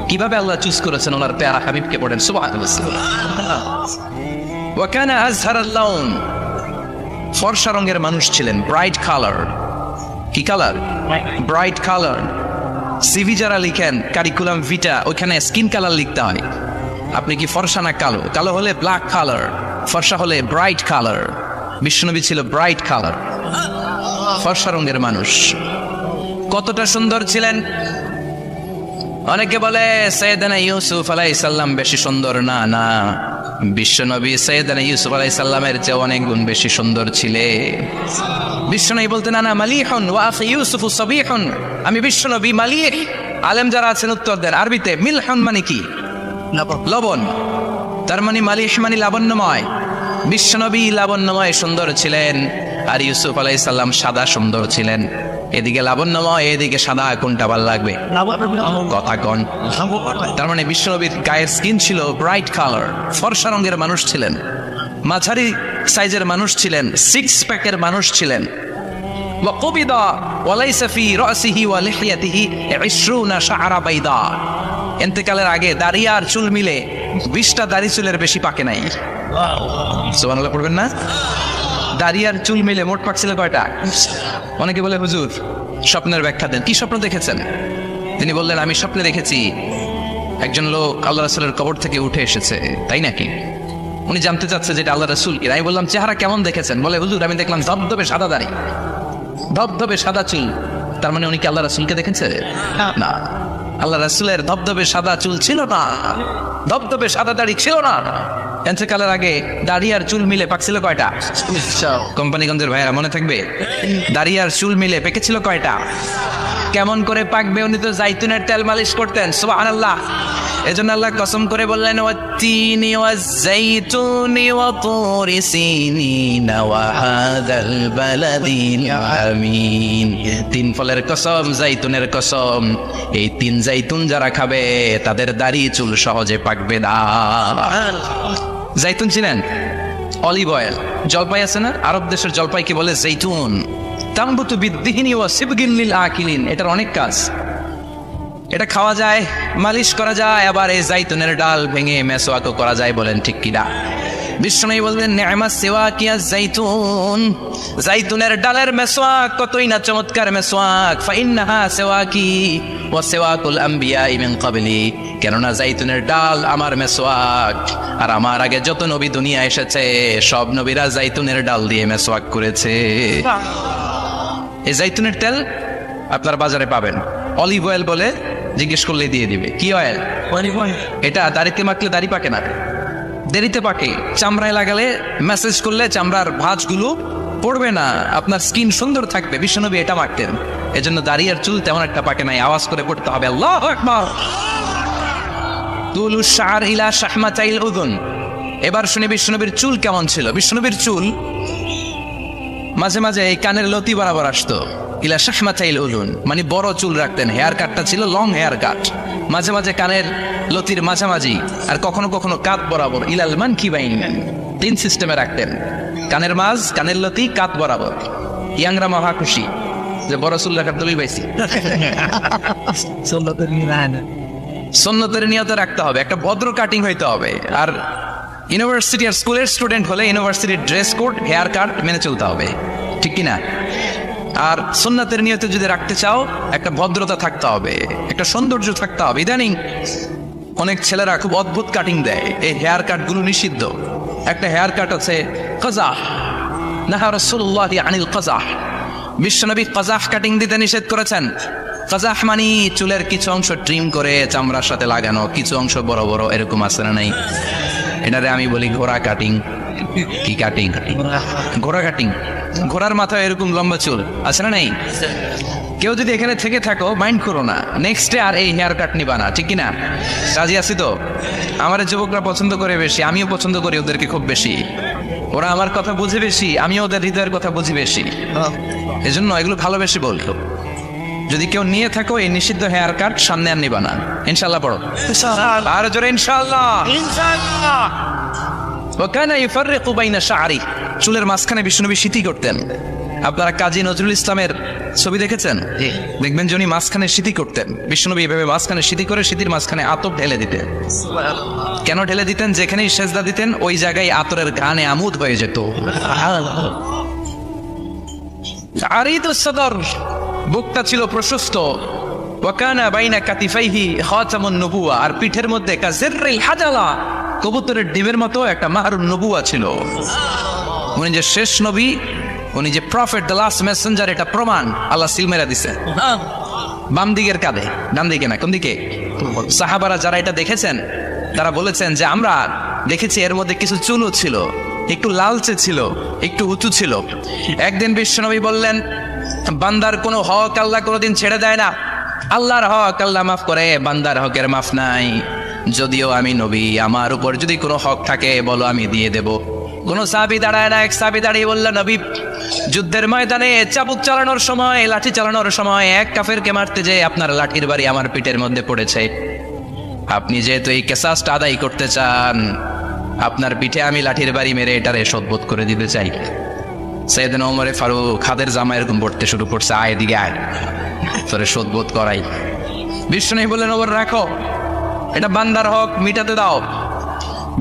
কিভাবে আল্লাহ চুজ করেছেন ওনার প্যারা হাবিবকে, পড়েন সুবহানাল্লাহ। ওয়া কানা আযহারাল লাউন, ফর্সা রঙের মানুষ ছিলেন, ব্রাইট কালার। কি কালার? Bright colour. সিভি যারা লিখেন কারিকুলাম ভিটা, ওইখানে স্কিন কালার লিখতে হয়। আপনি কি ফর্সা না কালো? কালো হলে ব্ল্যাক কালার, ফর্সা হলে ব্রাইট কালার। বিশ্বনবী ছিল ব্রাইট কালার, ফর্সা রঙের মানুষ। কতটা সুন্দর ছিলেন! অনেকে বলে সৈয়দনা ইউসুফ আলাইহিস সালাম বেশি সুন্দর। না না, বিশ্বনবী সৈয়দনা ইউসুফ আলাইহিস সালামের চেয়ে অনেক গুণ বেশি সুন্দর ছিলেন। বিশ্বনবী বলতেন আনা মালিহুন ওয়া আখি ইউসুফু সাবিহুন। আমি বিশ্বনবী মালিহ। আলেম যারা আছেন উত্তর দেন আরবিতে। মিলহুন মানে কি? লবণ। তার মানে মালিহ মানে লাবণ্যময়। বিশ্বনবী লাবণ্যময় সুন্দর ছিলেন, আর ইউসুফ আলাইহিস সালাম সাদা সুন্দর ছিলেন। এদিকে লাবণ্যময়, এদিকে সাদা, কোনটা ভালো লাগবে? কথা কন। তার মানে বিশ্বনবীর গায়ের স্কিন ছিল ব্রাইট কালার, ফর্সা রঙের মানুষ ছিলেন, মাঝারি সাইজের মানুষ ছিলেন, সিক্স প্যাকের মানুষ ছিলেন। ওয়াকুবিদা ওয়ালাইসা ফি রাসিহি ওয়া লিহিয়াতিহি 20 শাআরা বাইদা। ইন্তেকালের আগে দাড়ি আর চুল মিলে 20টা দাড়ি চুলের বেশি পাকে নাই। সুবহানাল্লাহ পড়বেন না? দাড়ি আর চুল মিলে মোট পাকছিল কয়টা? অনেকে বলে হুজুর স্বপ্নের ব্যাখ্যা দেন। কি স্বপ্ন দেখেছেন? তিনি বললেন আমি স্বপ্নে দেখেছি একজন লোক আল্লাহ রাসূলের কবর থেকে উঠে এসেছে। তাই নাকি? উনি জানতে চাচ্ছে যেটা আল্লাহ রাসূল কি। আমি বললাম চেহারা কেমন দেখেছেন? বলে হুজুর আমি দেখলাম ধবধবে সাদা দাড়ি, ধবধবে সাদা চুল। তার মানে উনি কি আল্লাহ রাসূলকে দেখেছে? না, আল্লাহ রাসূলের ধবধবে সাদা চুল ছিল না, ধবধবে সাদা দাড়ি ছিল না। ইন্তেকালের আগে দাড়ি আর চুল মিলে পাকছিল কয়টা? কোম্পানিগঞ্জের ভাইয়েরা মনে থাকবে? দাড়ি আর চুল মিলে পেকেছিল কয়টা? কেমন করে পাকবে? উনি তো জাইতুনের তেল মালিশ করতেন। সুবহানাল্লাহ। এজন্য আল্লাহ কসম করে বললেন ওয়াত্তিনি ওয়াজ-জাইতুনি ওয়া তুরি সিনিন ওয়া হাযাল বালাদিল আমিন। তিন ফলের কসম, জাইতুনের কসম। এই তিন জাইতুন যারা খাবে তাদের দাড়ি চুল সহজে পাকবে না। জাইতুন চিনেন? Olive oil. জলপাই আছে না, আরব দেশের জলপাইকে বলে জাইতুন। তামবুতু বিদ্দিহিনি ওয়া সিবগিন লিল আকিলিন। এটার অনেক কাজ। এটা খাওয়া যায়, মালিশ করা যায়, আবার এই জাইতুনের ডাল ভেঙে মেসওয়াকও করা যায়। বলেন ঠিক কিনা? বিশ্বনবী বললেন নি'মা সিওয়াকিয়া জাইতুন। জাইতুনের ডালের মেসওয়াক কতই না চমৎকার মেসওয়াক। ফাইন্নাহা সিওয়াকি ওয়া সিওয়াকুল আমবিয়া মিন ক্বাবলি। কেননা জাইতুনের ডাল আমার মেসওয়াক, আর আমার আগে যত নবী দুনিয়া এসেছে সব নবীরা জাইতুনের ডাল দিয়ে মেসওয়াক করেছে। এই জাইতুনের তেল আপনার বাজারে পাবেন। অলিভ অয়েল বলে জিজ্ঞেস করলে দিয়ে দিবে। কি অয়েল? এটা দাড়িতে মাখলে দাড়ি পাকে না, দেরিতে পাকে। চামড়ায় লাগালে ম্যাসেজ করলে চামড়ার ভাঁজগুলো পড়বে না, আপনার স্কিন সুন্দর থাকবে। বিশ্বনবী এটা মাখতেন, এজন্য দাড়ি আর চুল তেমন একটা পাকে নাই। আওয়াজ করে পড়তে হবে আল্লাহু আকবার। তুলু শার ইলা শাহমাতাইল উযুন। এবার শুনে বিশ্বনবীর চুল কেমন ছিল। বিশ্বনবীর চুল মাঝে মাঝে এই কানের লতি বরাবর আসতো। ইলা শাহমাতাইল উযুন মানে বড় চুল রাখতেন। হেয়ার কাটটা ছিল লং হেয়ার কাট, মাঝে মাঝে কানের লতির মাঝামাঝি, আর কখনো কখনো কাত বরাবর। ইলাল মানকিবাইন, তিন সিস্টেমে রাখতেন। কানের মাঝ, কানের লতি, কাত বরাবর। ইয়াংরা মহা খুশি যে বড় চুল রাখার দলিল পাইছি। সুন্নতের নিয়তে রাখতে হবে, একটা ভদ্র কাটিং হইতে হবে। আর ইউনিভার্সিটি আর স্কুলের স্টুডেন্ট হলে ইউনিভার্সিটির ড্রেস কোড, হেয়ার কাট মেনে চলতে হবে, ঠিক কিনা? আর সুন্নতের নিয়তে যদি রাখতে চাও একটা ভদ্রতা থাকতে হবে, একটা সৌন্দর্য থাকতে হবে। ইদানিং অনেক ছেলেরা খুব অদ্ভুত কাটিং দেয়, এই হেয়ার কাটগুলো নিষিদ্ধ। একটা হেয়ার কাট আছে কাযাহ, নাহা রাসূলুল্লাহ আনিল কাযাহ। বিশ্বনবী কাযাহ কাটিং দিতে নিষেধ করেছেন। কাযাহ মানে চুলের কিছু অংশ ট্রিম করে চামড়ার সাথে লাগানো, কিছু অংশ বড় বড়, এরকম আছে না নাই? এটারে আমি বলি ঘোড়া কাটিং। কি কাটিং? ঘোড়া কাটিং। ঘোড়ার মাথায় এরকম লম্বা চুল আছে না নাই? কেউ যদি এখানে থেকে থাকো মাইন্ড করো না, নেক্সট ডে আর এই হেয়ার কাট নিবা না, ঠিক কিনা? রাজি আছি তো? আমার যুবকরা পছন্দ করে বেশি, আমিও পছন্দ করি ওদেরকে খুব বেশি। ওরা আমার কথা বুঝে বেশি, আমিও ওদের হৃদয়ের কথা বুঝি বেশি, এজন্য এগুলো ভালোবেসে বলতো। যদি কেউ নিয়ে থাকো এই নিষিদ্ধ হেয়ার কাট সামনে আর নিবা না, ইনশাল্লাহ পড়ো আর জোরে ইনশাল্লাহ। ওয়াকানা ইফাররিকু বাইনা শা'রি, চুলের মাঝখানে বিষ্ণুনবী সিঁথি করতেন। আপনারা কাজী নজরুল ইসলামের ছবি দেখেছেন? দেখবেন যে উনি মাঝখানে সিঁথি করতেন। বিষ্ণুনবী এভাবে মাঝখানে সিঁথি করে সিঁথির মাঝখানে আতর ঢেলে দিতেন। কেন ঢেলে দিতেন? যেখানেই সেজদা দিতেন ওই জায়গায় আতরের ঘ্রাণে আমোদ হয়ে যেত। আরিদুস সাদর, বুকটা ছিল প্রশস্ত। ওয়াকানা বাইনা কাতিফাইহি খাতামুন নবুওয়া, আর পিঠের মধ্যে কাজিররিল হাজালা, কবুতরের ডিমের মতো একটা মাহরুন নবুওয়া ছিল। উনি যে শেষ নবী, উনি যে প্রফেট, দ্য লাস্ট মেসেঞ্জার, এটা প্রমাণ আল্লাহ সিল মেরা দিছে। বাম দিকের কাঁধে, ডান দিকে না, কোন দিকে? সাহাবারা যারা এটা দেখেছেন তারা বলেছেন যে আমরা দেখেছি এর মধ্যে কিছু চুলও ছিল, একটু লালচে ছিল, একটু উঁচু ছিল। একদিন বিশ্বনবী বললেন, বান্দার কোনো হক আল্লাহ কোনোদিন ছেড়ে দেয় না। আল্লাহর হক আল্লাহ মাফ করে, বান্দার হকের মাফ নাই। যদিও আমি নবী, আমার উপর যদি কোনো হক থাকে বলো, আমি দিয়ে দেব। কোন সাহাবী দাঁড়ায় না। এক সাহাবী দাঁড়িয়ে বলল, নবী, যুদ্ধের ময়দানে চাবুক চালানোর সময়, লাঠি চালানোর সময় এক কাফেরকে মারতে যেয়ে আপনার লাঠির বাড়ি আমার পিঠের মধ্যে পড়েছে। আপনি যেহেতু এই কেসাসটা আদায় করতে চান, আপনার পিঠে আমি লাঠির বাড়ি মেরে এটারে শোধবোধ করে দিতে চাই। সাইয়েদনা ওমর ফারুক হাতের জামা এরকম পড়তে শুরু করছে, আয় দিকে আয়, তোরে শোধবোধ করাই। বিষ্ণু বললেন, ওমর রাখো, এটা বান্দার হক, মিটাতে দাও।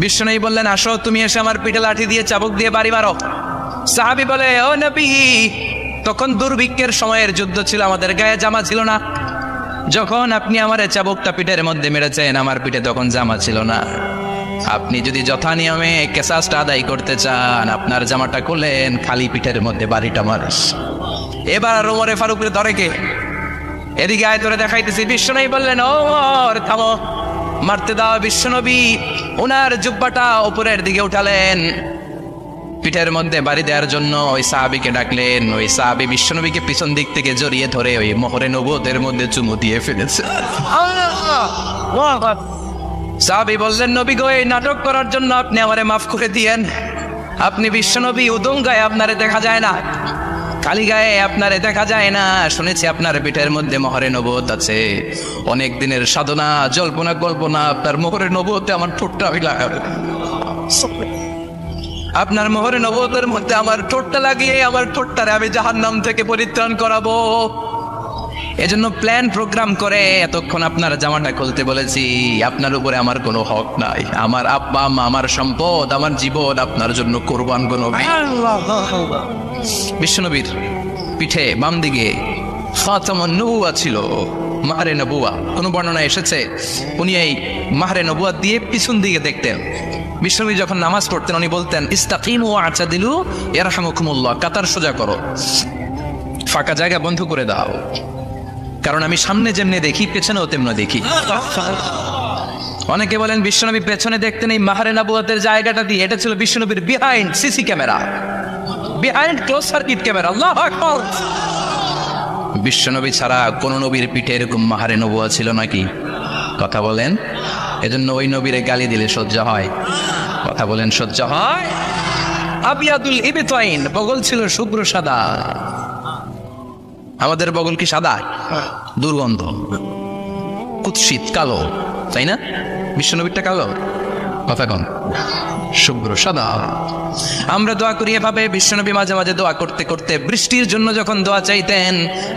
বিষ্ণু বললেন, আসো, তুমি এসে আমার পিঠে লাঠি দিয়ে চাবুক দিয়ে বাড়ি মারো। সাহাবী বলে, ও নবী, তখন দুর্ভিক্ষের সময়ের যুদ্ধ ছিল, আমাদের গায়ে জামা ছিল না। যখন আপনি আমার চাবুকটা পিঠের মধ্যে মেরেছেন, আমার পিঠে তখন জামা ছিল না। আপনি যদি যথা নিয়মে কেসাসটা আদায় করতে চান, আপনার জামাটা খুলেন, খালি পিঠের মধ্যে বাড়িটা মারিস। এবার ওমরে ফারুকের ধরে কে? এদিকে আয়, তোরে দেখাইতেছি। বিশ্বনবী বললেন, ওমর থামো, মারতে দাও। বিশ্বনবী ওনার জুব্বাটা উপরের দিকে উঠালেন, পিঠের মধ্যে বাড়ি দেওয়ার জন্য ওই সাহাবীকে ডাকলেন। ওই সাহাবী বিশ্বনবীকে পিছন দিক থেকে জড়িয়ে ধরে ওই মোহরে নবুয়তের মধ্যে চুমু দিয়ে ফেলেছে। সাহাবী বললেন, নবী গো, এই নাটক করার জন্য আপনি আমারে মাফ করে দিয়েন। আপনি বিশ্বনবী, উদম গায়ে আপনারে দেখা যায় না, খালি গায়ে আপনারে দেখা যায় না। শুনেছি আপনার পিঠের মধ্যে মোহরে নবুয়ত আছে। অনেক দিনের সাধনা, জল্পনা কল্পনা, আপনার মোহরে নবুয়তে আমার ঠোঁটটা লাগাবে। আপনার মোহরে নবুয়তের মধ্যে আমার ঠোঁটটা লাগিয়ে আমার ঠোঁটটারে আমি জাহান্নাম থেকে পরিত্রাণ করাবো। এজন্য প্ল্যান প্রোগ্রাম করে এতক্ষণ আপনার জামাটা খুলতে বলেছি। আপনার উপরে আমার কোনো হক নাই। আমার আব্বা আম্মা, আমার সম্পদ, আমার জীবন আপনার জন্য কোরবান গো নবী। বিশ্বনবীর পিঠে বাম দিকে খাতামুন নবুওয়া ছিল, মাহরে নবুওয়া। কোন বর্ণনা এসেছে উনি এই মাহরে নবুওয়া দিয়ে পিছন দিকে দেখতেন। বিশ্বনবী যখন নামাজ পড়তেন উনি বলতেন, ইস্তাকিমু আ'তাদিলু ইয়ারহামুকুমুল্লাহ, কাতার সোজা করো, ফাঁকা জায়গা বন্ধ করে দাও, কারণ আমি সামনে যেমনি দেখি পেছনেও তেমনি দেখি। অনেকে বলেন বিশ্বনবী পেছনে দেখতেন এই মাহরে নবুয়তের জায়গাটা দিয়ে। এটা ছিল বিশ্বনবীর behind CC camera, behind close circuit camera. আল্লাহু আকবার। বিশ্বনবী ছাড়া কোন নবীর পিঠে এরকম মাহরে নবুয়া ছিল নাকি? কথা বলেন। এজন্য ওই নবীরে গালি দিলে সহ্য হয়? কথা বলেন, সহ্য হয়? আবিয়াদুল ইবতাইন, বগল ছিল শুভ্র সাদা। আমাদের বগল কি সাদা? দুর্গন্ধ, কুৎসিত, কালো, তাই না? বিশ্বনবীরটা কালো? কথা কন, শুভ্র সাদা। আমরা দোয়া করি এভাবে। বিশ্বনবী মাঝে মাঝে দোয়া করতে করতে, বৃষ্টির জন্য যখন দোয়া চাইতেন,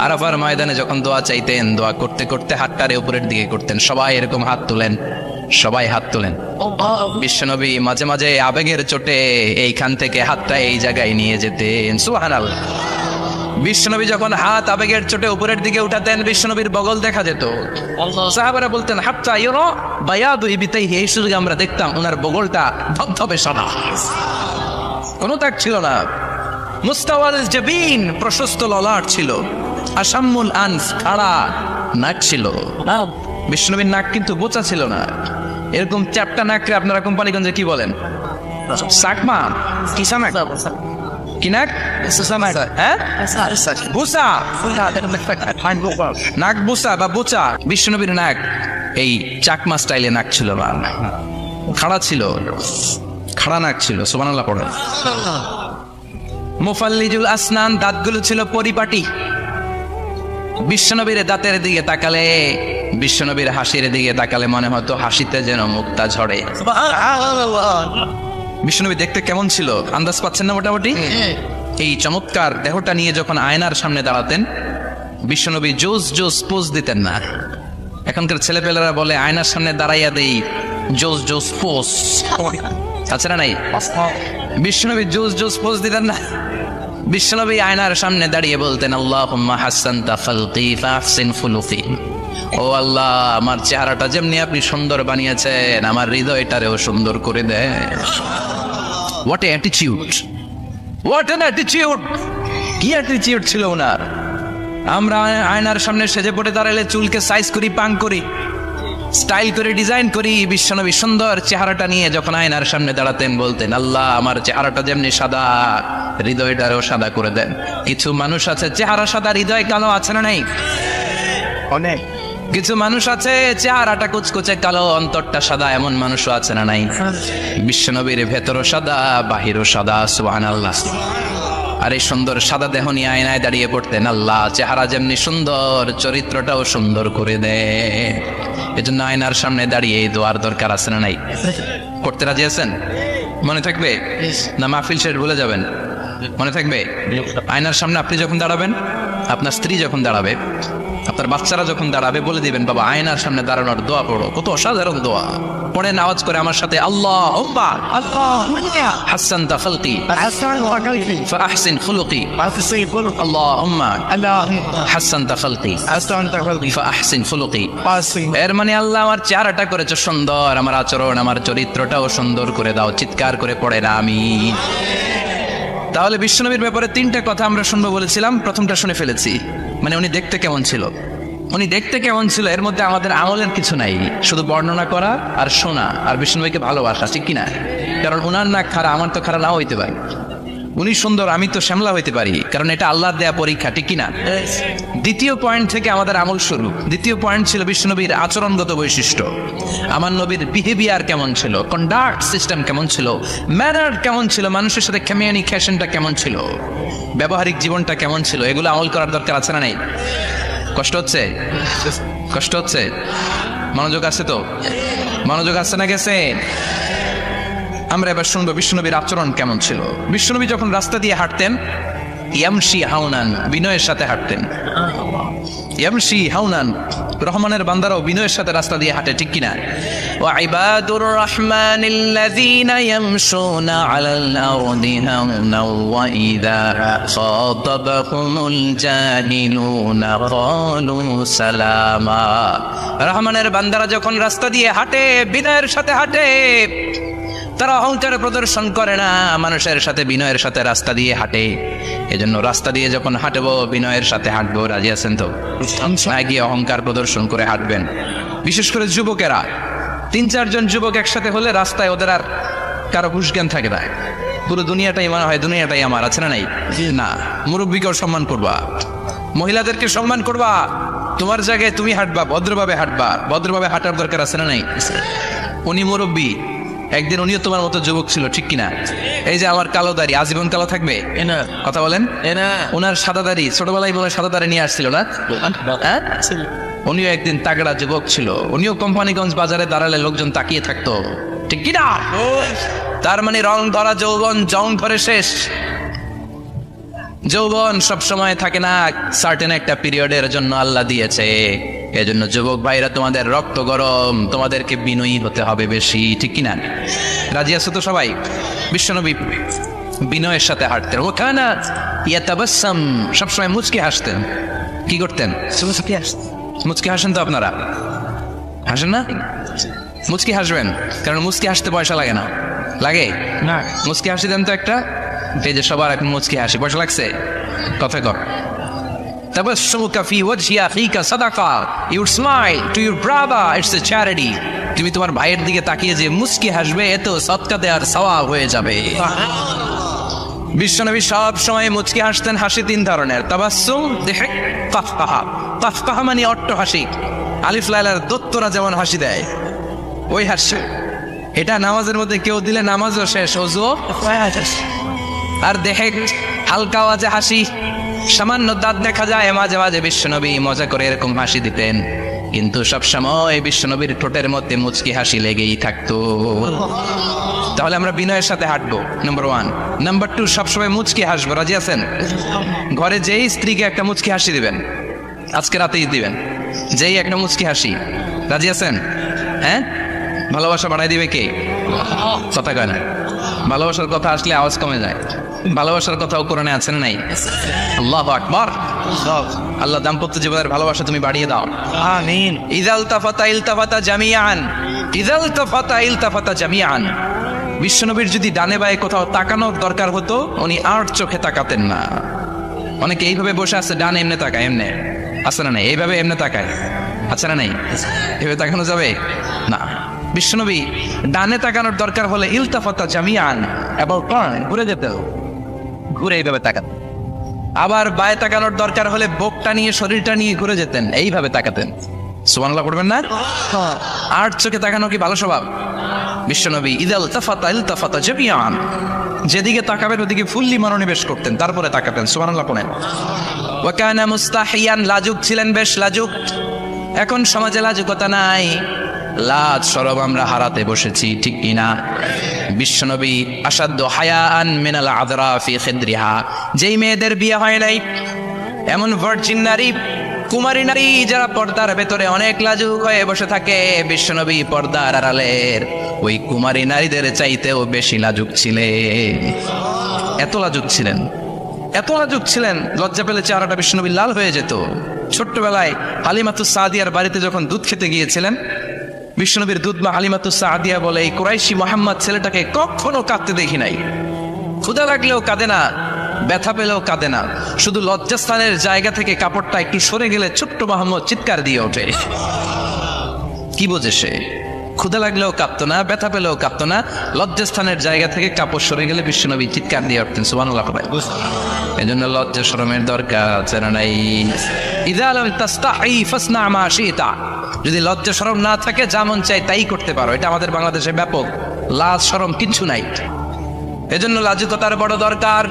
আরাফার ময়দানে যখন দোয়া চাইতেন, দোয়া করতে করতে হাতটারে উপরের দিকে করতেন। সবাই এরকম হাত তোলেন, সবাই হাত তোলেন। বিশ্বনবী মাঝে মাঝে আবেগের চোটে এইখান থেকে হাতটা এই জায়গায় নিয়ে যেতেন। সুবহানাল্লাহ। বিশ্বনবী যখন হাত আবেগের চোটে উপরের দিকে উঠাতেন, বিশ্বনবীর বগল দেখা যেত। সাহাবারা বলতেন, হাত্তা ইউরা বায়াদু ইবতাইহি, এই সুযোগে আমরা দেখতাম ওনার বগলটা ধবধবে সাদা, কোনো দাগ ছিল না। মুস্তাওয়াল জাবিন, প্রশস্ত ললাট ছিল। আসাম্মুল আনফ, খাড়া নাক ছিল। বিশ্বনবীর নাক কিন্তু বোচা ছিল না। এরকম চ্যাপটা নাককে আপনারা কোম্পানিগঞ্জে কি বলেন? চাকমা, কিসা নাক। কি নাক? হ্যাঁ, বুসা, নাক বুসা বা বুচা। বিশ্বনবীর নাক এই চাকমা স্টাইলে নাক ছিল না, খাড়া ছিল, খাড়া নাক ছিল। সুবহানাল্লাহ পড়ে। মুফাল্লিজুল আসনান, দাঁতগুলো ছিল পরিপাটি। বিশ্বনবীর দাঁতের দিকে তাকালে, বিশ্বনবীর হাসির দিকে তাকালে মনে হতো হাসিতে যেন মুক্তা ঝরে। বিশ্বনবী দেখতে কেমন ছিল আন্দাজ পাচ্ছেন না মোটামুটি? এই চমৎকার দেহটা নিয়ে যখন আয়নার সামনে দাঁড়াতেন, বিশ্বনবী জোস জোস পোজ দিতেন না। এখনকার ছেলেপেলেরা বলে আয়নার সামনে দাঁড়াইয়া দেই জোস জোস পোজ, আছে না নাই? বিশ্বনবী জোস জোস পোজ দিতেন না। বিশ্বনবী আয়নার সামনে দাঁড়িয়ে বলতেন, আল্লাহুম্মা হাসানতা খালকি ফাহসিন খুলুকি। ও আল্লাহ, আমার চেহারাটা যেমনি আপনি সুন্দর বানিয়েছেন, আমার হৃদয়টারেও সুন্দর করে দেন। What a attitude, what an attitude! কি অ্যাটিটিউড ছিল ওনার! আমরা আয়নার সামনে সেজে পড়ে দাঁড়ালে চুলকে সাইজ করি, পাং করি, স্টাইল করে ডিজাইন করি। বিশ্বনবী সুন্দর চেহারাটা নিয়ে যখন আয়নার সামনে দাঁড়াতেন বলতেন, আল্লাহ, আমার চেহারাটা যেমনি সাদা, হৃদয়টারেও সাদা করে দেন। কিছু মানুষ আছে চেহারা সাদা, হৃদয় কালো, আছে না নাই? অনেক কিছু মানুষ আছে চেহারাটা কুচকুচে কালো, অন্তরটা সাদা, এমন মানুষও আছে না নাই? বিশ্বনবীর ভেতরও সাদা, বাহিরও সাদা। সুবহানাল্লাহ। আর এই সুন্দর সাদা দেহ নিয়ে আয়নায় দাঁড়িয়ে পড়তেন, আল্লাহ, চেহারা যেমনি সুন্দর, চরিত্রটাও সুন্দর করে দে। এজন্য আয়নার সামনে দাঁড়িয়ে এই দোয়ার দরকার আছে না নাই? করতে রাজি আছেন? মনে থাকবে না মাহফিল শেষ ভুলে যাবেন? মনে থাকবে? আয়নার সামনে আপনি যখন দাঁড়াবেন, আপনার স্ত্রী যখন দাঁড়াবে, আপনার বাচ্চারা যখন দাঁড়াবে, বলে দিবেন, বাবা, আয়নার সামনে দাঁড়ানোর দোয়া পড়ো। কত অসাধারণ দোয়া! পড়েন আওয়াজ করে আমার সাথে, আল্লাহুম্মা হাসানতা খালকি ফাহসিন খুলুকি। আল্লাহুম্মা হাসানতা খালকি ফাহসিন খুলুকি। এর মানে, আল্লাহ, আমার চেহারাটা করেছো সুন্দর, আমার আচরণ, আমার চরিত্রটাও সুন্দর করে দাও। চিৎকার করে পড়েন আমিন। তাহলে বিশ্বনবীর ব্যাপারে তিনটা কথা আমরা শুনবো বলেছিলাম, প্রথমটা শুনে ফেলেছি। মানে উনি দেখতে কেমন ছিল, উনি দেখতে কেমন ছিল, এর মধ্যে আমাদের আমলের কিছু নাই, শুধু বর্ণনা করা আর শোনা আর বিষ্ণুভাইকে ভালোবাসা, ঠিক কিনা? কারণ উনার নাক খাড়া, আমার তো খাড়া নাও হইতে পারে। উনি সুন্দর, আমি তো শ্যামলা হইতে পারি, কারণ এটা আল্লাহর দেয়া পরীক্ষা, ঠিক কিনা? দ্বিতীয় পয়েন্ট থেকে আমাদের আমল শুরু। দ্বিতীয় পয়েন্ট ছিল বিশ্বনবীর আচরণগত বৈশিষ্ট্য। আমার নবীর বিহেভিয়ার কেমন ছিল, কন্ডাক্ট সিস্টেম কেমন ছিল, ম্যানার কেমন ছিল, মানুষের সাথে কমিউনিকেশনটা কেমন ছিল, ব্যবহারিক জীবনটা কেমন ছিল, এগুলো আমল করার দরকার আছে না নাই? কষ্ট হচ্ছে? কষ্ট হচ্ছে? মনোযোগ আছে তো? মনোযোগ আছে না গেছে? আমরা এবার শুনবো বিশ্বনবীর আচরণ কেমন ছিল। বিশ্বনবী যখন রাস্তা দিয়ে হাঁটতেন, ইয়ামশি হাউনান, বিনয়ের সাথে হাঁটতেন। ইয়ামশি হাউনান, রহমানের বান্দারাও বিনয়ের সাথে রাস্তা দিয়ে হাঁটে, ঠিক কিনা? ওয়া ইবাদুর রহমানিল্লাযীনা ইয়ামশুনা আলাল আরদি হাওনা ওয়া ইযা খাতাবাহুমুল জাহিলুনা ক্বালু সালামা। রহমানের বান্দারা যখন রাস্তা দিয়ে হাঁটে, বিনয়ের সাথে হাঁটে, তারা অহংকারে প্রদর্শন করে না, মানুষের সাথে বিনয়ের সাথে রাস্তা দিয়ে হাঁটে। এজন্য রাস্তা দিয়ে যখন হাঁটবো, বিনয়ের সাথে হাঁটবো। রাজি আছেন তো? না গিয়ে অহংকার প্রদর্শন করে হাঁটবেন। বিশেষ করে যুবকেরা, 3-4 জন যুবক একসাথে হলে রাস্তায় ওদের আর কারো হুঁশ জ্ঞান থাকে না, পুরো দুনিয়াটাই মনে হয় দুনিয়াটাই আমার, আছে না নাই? না, মুরব্বীকেও সম্মান করবা, মহিলাদেরকে সম্মান করবা, তোমার জায়গায় তুমি হাঁটবা, ভদ্রভাবে হাঁটবা। ভদ্রভাবে হাঁটার দরকার আছে না নাই? উনি মুরব্বী, একদিন উনিও তোমার মতো যুবক ছিল, ঠিক কিনা? এই যে আমার কালো দাড়ি, আজীবন কালো থাকবে? কথা বলেন। ওনার সাদা দাড়ি, ছোটবেলায় বলে সাদা দাড়ি নিয়ে আসছিল না? উনিও একদিন তাগড়া যুবক ছিল, উনিও কোম্পানিগঞ্জ বাজারে দাঁড়ালে লোকজন তাকিয়ে থাকতো, ঠিক কিনা? তার মানে রং ধরা যৌবন জং ধরে শেষ। যৌবন সব সময় থাকে না, সার্টেন একটা পিরিয়ডের জন্য আল্লাহ দিয়েছে। এজন্য যুবক ভাইরা, তোমাদের রক্ত গরম, তোমাদেরকে বিনয়ী হতে হবে বেশি, ঠিক কিনা? রাজি আছো তো সবাই? বিশ্বনবী বিনয়ের সাথে হাঁটতেন। ও কানা ইয়াতাবাসসাম, সবসময় মুচকি হাসতেন। কি করতেন? মুচকি হাসেন তো আপনারা? হাসেন না? মুচকি হাসবেন, কারণ মুচকি হাসতে পয়সা লাগে না। লাগে না? মুচকি হাসি দেন তো একটা। এই যে সবার এখন মুচকি হাসি, পয়সা লাগছে? কথা কর। তাবাসসুমুকা ফি ওয়াজহি আখিকা সাদাকা, your smile to your brother, it's a charity. তুমি তোমার ভাইয়ের দিকে তাকিয়ে যে মুচকি হাসবে, এত সদকা দেওয়ার সওয়াব হয়ে যাবে। বিশ্বনবী সব সময় মুচকি হাসতেন। হাসি তিন ধরনের, তাবাসসুম, দিহক, কাফকাহা। কাফকাহা মানে অট্ট হাসি, আলিফ লাইলার দত্তরা যেমন হাসি দেয় ওই হাসি। এটা নামাজের মধ্যে কেউ দিলে নামাজও শেষ, ওযুও। আর দেহেক হালকা আওয়াজে হাসি, সামান্য দাঁত দেখা যায় মাঝে মাঝে বিশ্বনবী মজা করে এরকম হাসি দিতেন, কিন্তু সব সময় বিশ্বনবীর ঠোঁটের মধ্যে মুচকি হাসি লেগেই থাকতো। তাহলে আমরা বিনয়ের সাথে হাঁটবো, নাম্বার 1। নাম্বার 2, সবসময় মুচকি হাসবো। রাজি আছেন? ঘরে যেই স্ত্রীকে একটা মুচকি হাসি দিবেন, আজকে রাতেই দিবেন, যেই একটা মুচকি হাসি। রাজি আছেন? হ্যাঁ, ভালোবাসা বাড়াই দিবে কে? কথা কয় না। ভালোবাসার কথা আসলে আওয়াজ কমে যায়। ভালোবাসার কথাও কোরআনে আছেন নাই? আল্লাহু আকবার। আল্লাহ দাম্পত্য জীবনের ভালোবাসা তুমি বাড়িয়ে দাও, আমিন। ইযাল তাফাতা ইলতাফাতা জামিআন, ইযাল তাফাতা ইলতাফাতা জামিআন। বিশ্বনবীর যদি ডানে বায়ে কোথাও তাকানোর দরকার হতো, উনি আর চোখে তাকাতেন না। অনেকে এইভাবে বসে আছে, ডানে এমনি তাকায়, এমনি আছে না নাই? এইভাবে এমনি তাকায়, আছে না নাই? এভাবে তাকানো যাবে না। বিশ্বনবী ডানে তাকানোর দরকার হলে ইলতাফাতা জামিআন, এবং ঘুরে যেতে, ঘুরে এইভাবে তাকাতেন। আবার বায়ে তাকানোর দরকার হলে বুকটা নিয়ে, শরীরটা নিয়ে ঘুরে যেতেন, এইভাবে তাকাতেন। সুবহানাল্লাহ পড়বেন না? আর চোখে তাকানো কি ভালো স্বভাব? বিশ্বনবী ইদাল তাফাতা ইলতাফাতা জামিআন, যেদিকে তাকাবেন ওদিকে ফুল্লি মনোনিবেশ করতেন, তারপরে তাকাতেন। সুবহানাল্লাহ পড়েন। ওয়া কানা মুস্তাহিয়ান, লাজুক ছিলেন, বেশ লাজুক। এখন সমাজে লাজুকতা নাই, লাজ শরম আমরা হারাতে বসেছি, ঠিক কিনা? বিশ্বনবী আসাদ্দ হায়াআন মিনাল আযরা ফি খিদরিহা, যেই মেয়েদের বিয়ে হয় নাই, এমন ভার্জিন নারী, কুমারী নারী যারা পর্দার ভেতরে অনেক লাজুক হয়ে বসে থাকে, বিশ্বনবী পর্দার আড়ালের ওই কুমারী নারীদের চাইতেও বেশি লাজুক ছিলেন। এত লাজুক ছিলেন, এত লাজুক ছিলেন, লজ্জা পেলে চেহারাটা বিশ্বনবী লাল হয়ে যেত। ছোট্টবেলায় হালিমাতুস সাদিয়ার বাড়িতে যখন দুধ খেতে গিয়েছিলেন, বিশ্বনবীর দুধ মা হালিমাতুস সাদিয়া বলে, এই কুরাইশি মুহাম্মদ ছেলেটাকে কখনো কাঁদতে দেখি নাই। ক্ষুধা লাগলেও কাঁদে না, ব্যথা পেলেও কাঁদে না, শুধু লজ্জাস্থানের জায়গা থেকে কাপড়টা একটু সরে গেলে ছোট্ট মুহাম্মদ চিৎকার দিয়ে ওঠে। কি বোঝে সে? ক্ষুধা লাগলেও কাঁদতো না, ব্যথা পেলেও কাঁদতো না, লজ্জাস্থানের জায়গা থেকে কাপড় সরে গেলে বিশ্বনবী চিৎকার দিয়ে উঠতেন। সুবহানাল্লাহ। এই জন্য লজ্জা শরমের দরকার আছে না নাই? ইযা লাম তাস্তাহি ফাসনা মা শিতা, যদি লজ্জা শরম না থাকে যা মন চাই তাই করতে পারো। এটা আমাদের বাংলাদেশে ব্যাপক, লাজ শরম কিচ্ছু নাই। এজন্য লাজুকতার বড় দরকার।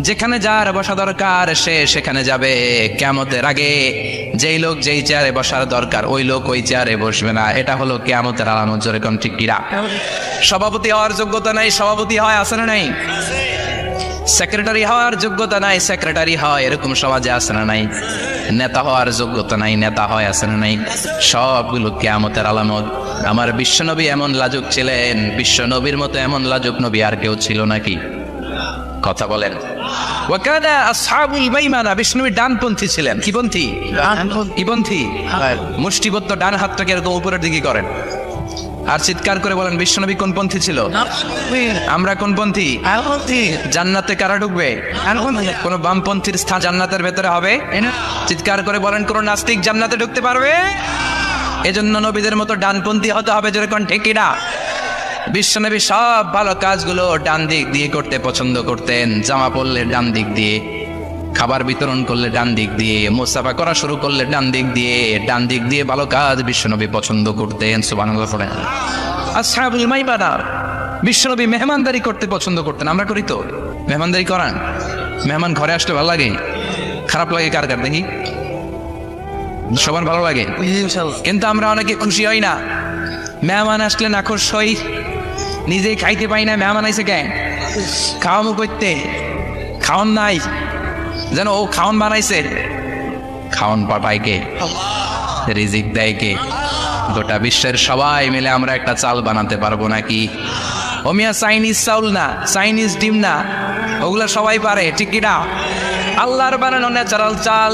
যেখানে যার বসা দরকার সে সেখানে যাবে। কিয়ামতের আগে যেই লোক যেই চেয়ারে বসার দরকার ওই লোক ওই চেয়ারে বসবে না। এটা হলো কিয়ামতের আলামত। জোরে কোন ঠিক কিনা? সভাপতি হওয়ার যোগ্যতা নাই, সভাপতি হয়, আছে না নাই? সেক্রেটারি হওয়ার যোগ্যতা নাই, সেক্রেটারি হয়, এরকম সমাজে আছে না নাই? নেতা হওয়ার যোগ্যতা নাই, নেতা হয়, আছে না নাই? সবগুলো কিয়ামতের আলামত। আমার বিশ্বনবী এমন লাজুক ছিলেন, বিশ্বনবীর মতো এমন লাজুক নবী আর কেউ ছিল নাকি? কথা বলেন। ওয়াকানা আসহাবুল মাইমানা, বিশ্বনবী ডানপন্থী ছিলেন। কি পন্থী? কি পন্থী? মুষ্টিবদ্ধ ডান হাতটাকে এরকম উপরের দিকে করেন আর চিৎকার করে বলেন, বিশ্বনবী কোন পন্থী ছিল? আমরা কোন পন্থী? জান্নাতে কারা ঢুকবে? কোন বামপন্থীর স্থান জান্নাতের ভেতরে হবে? চিৎকার করে বলেন, কোন নাস্তিক জান্নাতে ঢুকতে পারবে? এজন্য নবীদের মতো ডানপন্থী হতে হবে। যেরকম ঠিক কিনা? বিশ্বনবী সব ভালো কাজগুলো ডান দিক দিয়ে করতে পছন্দ করতেন। জামা পরলে ডান দিক দিয়ে, খাবার বিতরণ করলে ডান দিক দিয়ে, মুসাফা করা শুরু করলে ডান দিক দিয়ে, ডান দিক দিয়ে ভালো কাজ বিশ্বনবী পছন্দ করতেন। সুবহানাল্লাহ পড়েন। আসহাবুল মাইমানা, বিশ্বনবী মেহমানদারি করতে পছন্দ করতেন। আমরা করি তো? মেহমানদারি করান? মেহমান ঘরে আসলে ভালো লাগে? খারাপ লাগে কার কার দেখি? সবার ভালো লাগে, কিন্তু আমরা অনেকে খুশি হই না। মেহমান আসলে নাখোশ হই, নিজেই খাইতে পাই না। মেহমান আইসে কেন? খাওয়ামো করতে, খাওয়ান নাই যেন ও খাওয়ান বানাইছে। খাওয়ান পাঠায় কে? রিজিক দেয় কে? গোটা বিশ্বের সবাই মিলে আমরা একটা চাল বানাতে পারবো নাকি? ও মিয়া চাইনিজ চাউল না, চাইনিজ ডিম না, ওগুলা সবাই পারে, ঠিক কিনা? আল্লাহর বানানো ন্যাচারাল চাল,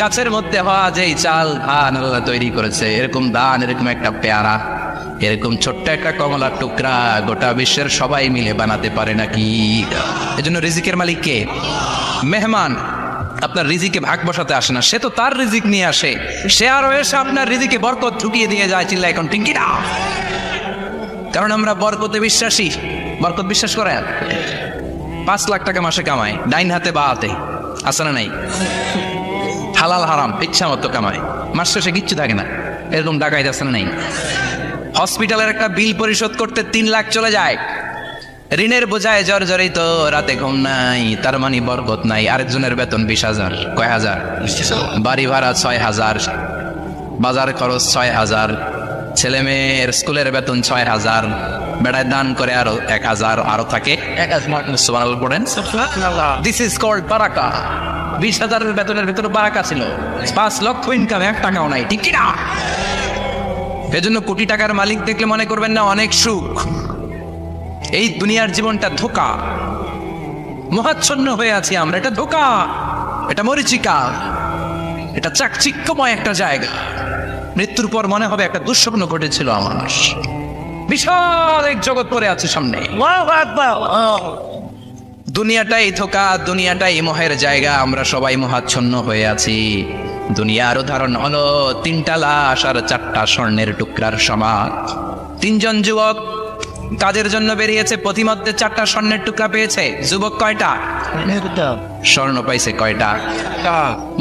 গাছের মধ্যে হওয়া যেই চাল, ধান আল্লাহ তৈরি করেছে। এরকম ধান, এরকম একটা পেয়ারা, এরকম ছোট্ট একটা কমলার টুকরা গোটা বিশ্বের সবাই মিলে বানাতে পারে নাকি? এজন্য রিজিকের মালিক কে? মেহমান আপনার রিজিকে ভাগ বসাতে আসে না, সে তো তার রিজিক নিয়ে আসে। সে আরো এসে আপনার রিজিকে বরকত ঢুকিয়ে দিয়ে যায়। চিল্লা এখন ঠিক কিনা? কারণ আমরা বরকতে বিশ্বাসী। বরকত বিশ্বাস করেন? 5 লাখ টাকা মাসে কামায়, ডাইন হাতে বা হাতে, আছে না নাই? হালাল হারাম ইচ্ছা মতো কামায়, মাস শেষে কিচ্ছু থাকে না, এরকম ডাকাইত আছে না নাই? হসপিটালের একটা বিল পরিশোধ করতে 3 লাখ চলে যায়, ঋণের বোঝায় জর্জরিত, রাতে ঘুম নাই, তার মানে বরকত নাই। আরেকজনের বেতন 20,000, কয় হাজার? বাড়ি ভাড়া 6,000, বাজার খরচ 6,000, ছেলে মেয়ের স্কুলের বেতন 6,000, বেড়ায় দান করে আরো 1,000, আরো থাকে। সুবহানাল্লাহ পড়েন। দিস ইজ কল্ড বারাকা। 20,000 বেতনের ভেতরে বারাকা ছিল, 5 লক্ষ ইনকাম, 1 টাকাও নাই, ঠিক কি না? এজন্য কোটি টাকার মালিক দেখলে মনে করবেন না অনেক সুখ। এই দুনিয়ার জীবনটা ধোঁকা, মহাচ্ছন্ন হয়ে আছি আমরা, এটা ধোঁকা, এটা মরিচিকা, এটা চাকচিক্যময় একটা জায়গা। মৃত্যুর পর মনে হবে একটা দুঃস্বপ্ন ঘটেছিল আমার, বিশাল এক জগৎ পড়ে আছে সামনে। দুনিয়াটাই ধোঁকা, দুনিয়াটাই মোহের জায়গা, আমরা সবাই মহাচ্ছন্ন হয়ে আছি। দুনিয়ার উদাহরণ হলো 3টা লাশ আর 4টা স্বর্ণের টুকরার সমান। 3জন যুবক কাজের জন্য বেরিয়েছে, প্রতিমধ্যে 4টা স্বর্ণের টুকরা পেয়েছে। যুবক কয়টা? স্বর্ণ পাইছে কয়টা?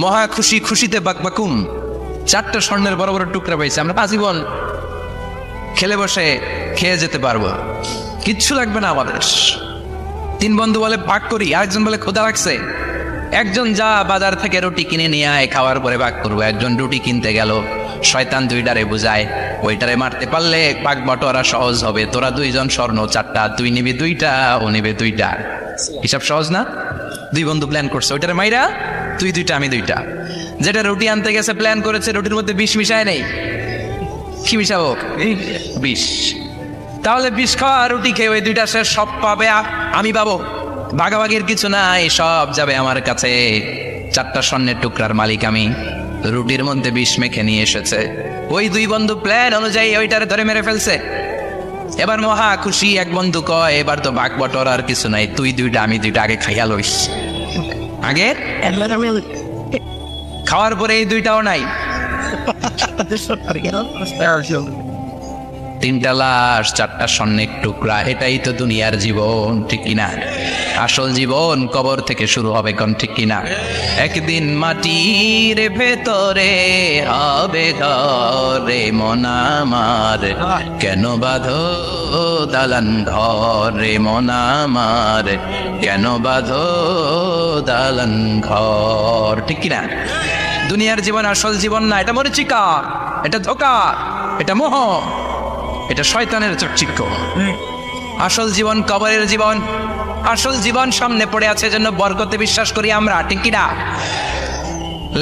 মহা খুশি, খুশিতে বাকবাকুম, 4টা স্বর্ণের বড় বড় টুকরা পাইছে। আমরা আজীবন খেলে বসে খেয়ে যেতে পারবো, কিচ্ছু লাগবে না আমাদের। 3 বন্ধু বলে ভাগ করি, আরেকজন বলে ক্ষুধা লাগছে, একজন যা বাজার থেকে রুটি কিনে নিয়ে আয়, খাওয়ার পরে ভাগ করবো। একজন রুটি কিনতে গেল, শয়তান 2টারে বুঝায়, ওইটারে মারতে পারলে ভাগ বটোয়ারা সহজ হবে। তোরা 2জন স্বর্ণ 4টা, তুই নিবি 2টা, ও নিবে 2টা, হিসাব সহজ না? 2 বন্ধু প্ল্যান করছে, ওইটারে মাইরা তুই 2টা, আমি 2টা। যেটা রুটি আনতে গেছে প্ল্যান করেছে, রুটির মধ্যে বিষ মিশায় নেই, কি মিশাবো? বিষ। তাহলে বিষ খাওয়া রুটি খেয়ে ওই 2টা সে সব পাবে, আমি পাবো, ভাগাভাগির কিছু নাই, সব যাবে আমার কাছে। 4টা স্বর্ণের টুকরার মালিক আমি। রুটির মধ্যে বিষ মেখে নিয়ে এসেছে, ওই 2 বন্ধু প্ল্যান অনুযায়ী ওইটারে ধরে মেরে ফেলছে। এবার মহা খুশি, এক বন্ধু কয় এবার তো ভাগ বটর আর কিছু নাই, তুই 2টা, আমি 2টা, আগে খাইয়া লইস। আগে খাওয়ার পরে এই 2টাও নাই। 3টা লাশ, 4টা স্বর্ণের টুকরা, এটাই তো দুনিয়ার জীবন, ঠিক কিনা? আসল জীবন কবর থেকে শুরু হবে, কোন ঠিক কিনা? একদিন মাটির ভেতরে হবে ঘরে মন আমার, কেন বাঁধো দালান ঘরে মন আমার, কেন বাঁধো দালান ঘর, ঠিক কিনা? দুনিয়ার জীবন আসল জীবন না, এটা মরিচিকা, এটা ধোঁকা, এটা মোহ, এটা শয়তানের চাকচিক্য। আসল জীবন কবরের জীবন, আসল জীবন সামনে পড়ে আছে, জন্য বরকতে বিশ্বাস করি আমরা, ঠিক কিনা?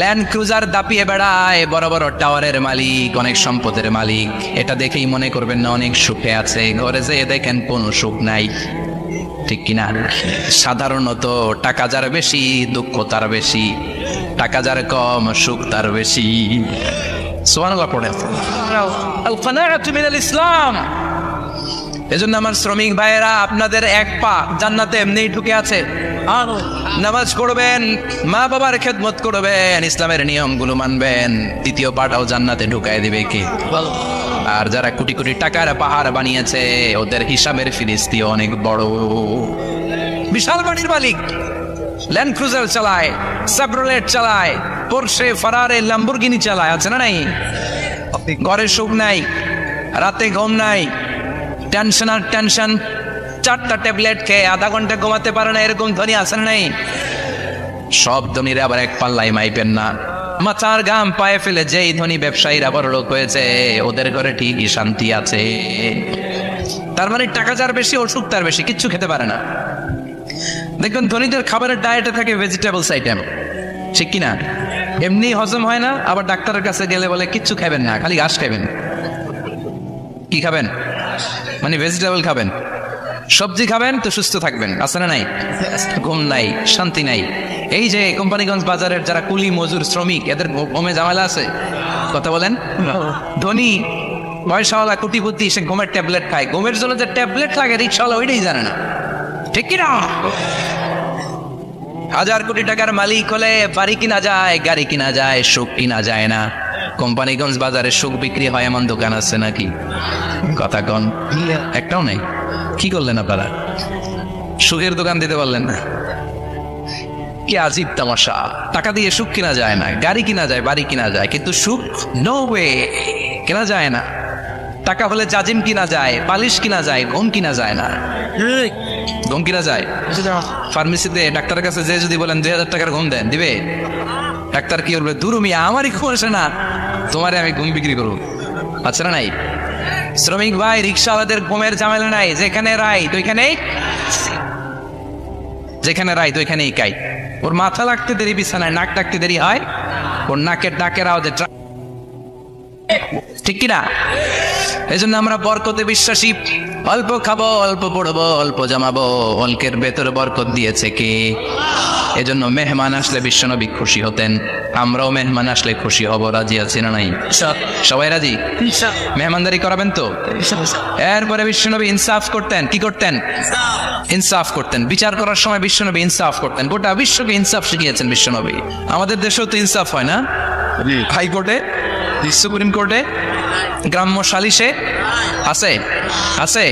ল্যান্ড ক্রুজার দাপিয়ে বেড়ায়, বড় বড় টাওয়ারের মালিক, অনেক সম্পদের মালিক, এটা দেখেই মনে করবেন না অনেক সুখে আছে, ঘরে যেয়ে দেখেন কোনো সুখ নাই, ঠিক কিনা? সাধারণত টাকা যার বেশি দুঃখ তার বেশি, টাকা যার কম সুখ তার বেশি। সুবহানাল্লাহ পড়ে। আল কানাআতু মিনাল ইসলাম। এজন্য আমার শ্রমিক ভাইয়েরা, আপনাদের 1 পা জান্নাতে এমনিই ঢুকে আছে। নামাজ পড়বেন, মা বাবার খেদমত করবেন, ইসলামের নিয়মগুলো মানবেন, 2য় পাটাও জান্নাতে ঢুকায় দিবে কে? আর যারা কোটি কোটি টাকার পাহাড় বানিয়েছে, ওদের হিসাবের ফিরিস্তি অনেক বড়। বিশাল বাড়ির মালিক, ল্যান্ড ক্রুজার চালায়, সাবরোলেট চালায়, পোরশে, ফারারে, ল্যাম্বরগিনি চালায়, আছে না নাই? ঘরে সুখ নাই, রাতে ঘুম নাই, টেনশন আর টেনশন, 4টা ট্যাবলেট খেয়ে আধা ঘন্টা ঘুমাতে পারে না, এরকম ধনী আছে না নাই? সব ধনীরা আবার এক পাল্লাই মাইপেন না। মাথার ঘাম পায়ে ফেলে যেই ধনী ব্যবসায়ীরা বড়লোক হয়েছে, ওদের ঘরে ঠিকই শান্তি আছে। তার মানে টাকা যার বেশি, অসুখ তার বেশি, কিচ্ছু খেতে পারে না। দেখবেন ধনীদের খাবারের ডায়েটে থাকে ভেজিটেবলস আইটেম, ঠিক কিনা? এমনি হজম হয় না, আবার ডাক্তারের কাছে গেলে বলে কিচ্ছু খাবেন না, খালি ঘাস খাবেন। কি খাবেন? মানে ভেজিটেবল খাবেন, সবজি খাবেন তো সুস্থ থাকবেন, আছে না নাই? ঘুম নাই, শান্তি নাই। এই যে কোম্পানিগঞ্জ বাজারের যারা কুলি মজুর শ্রমিক, এদের ঘুমে ঝামেলা আছে, কথা বলেন? ধনী পয়সাওয়ালা কোটিপতি, সে ঘুমের ট্যাবলেট খায়, ঘুমের জন্য যে ট্যাবলেট লাগে রিক্সাওয়ালা ওইটাই জানে না, ঠিক কিনা? 1000 কোটি টাকার মালিক হলে বাড়ি কিনা যায়, গাড়ি কিনা যায়, সুখ কিনা যায় না। কোম্পানিগঞ্জ বাজারে সুখ বিক্রি হয় এমন দোকান আছে নাকি? কথা কন, একটাও নেই। কি করলেন আপনারা? সুখের দোকান দিতে পারলেন না। কি আজীব তামাশা! টাকা দিয়ে সুখ কিনা যায় না, গাড়ি কিনা যায়, বাড়ি কিনা যায়, কিন্তু সুখ নো ওয়ে, কেনা যায় না। টাকা হলে জাজিম কিনা যায়, পালিশ কিনা যায়, ঘুম কিনা যায় না। ঘুম কিনা যায়? ফার্মেসিতে ডাক্তারের কাছে যে যদি বলেন 2000 টাকার ঘুম দেন, দিবে? ডাক্তার কি বলবে? দূর মিয়া, আমারই ঘুম আসে না, তোমারে আমি ঘুম বিক্রি করবো। আচ্ছা না নাই? শ্রমিক ভাই, রিক্সাওয়ালাদের ঘুমের ঝামেলা নাই, যেখানে রাইট ওইখানেই, যেখানে রাইট ওইখানেই কাই। ওর মাথা লাগতে দেরি বিছানায়, নাক ডাকতে দেরি হয়, ওর নাকের ডাকের আওয়াজে, ঠিক কিনা? এই জন্য আমরা বরকতে বিশ্বাসী। অল্প খাবো, অল্প পড়বো, অল্প জমাবো, অল্পের ভেতরে বরকত দিয়েছে কে? এজন্য মেহমান আসলে বিশ্বনবী খুশি হতেন, আমরাও মেহমান আসলে খুশি হব। রাজি আছি না নাই? সবাই রাজি? মেহমানদারি করাবেন তো? এরপরে বিশ্বনবী ইনসাফ করতেন। কি করতেন? ইনসাফ করতেন। বিচার করার সময় বিশ্বনবী ইনসাফ করতেন। গোটা বিশ্বকে ইনসাফ শিখিয়েছেন বিশ্বনবী। আমাদের দেশেও তো ইনসাফ হয় না? হাইকোর্টে, সুপ্রিম কোর্টে, গ্রাম্য সালিশে আছে, আছে।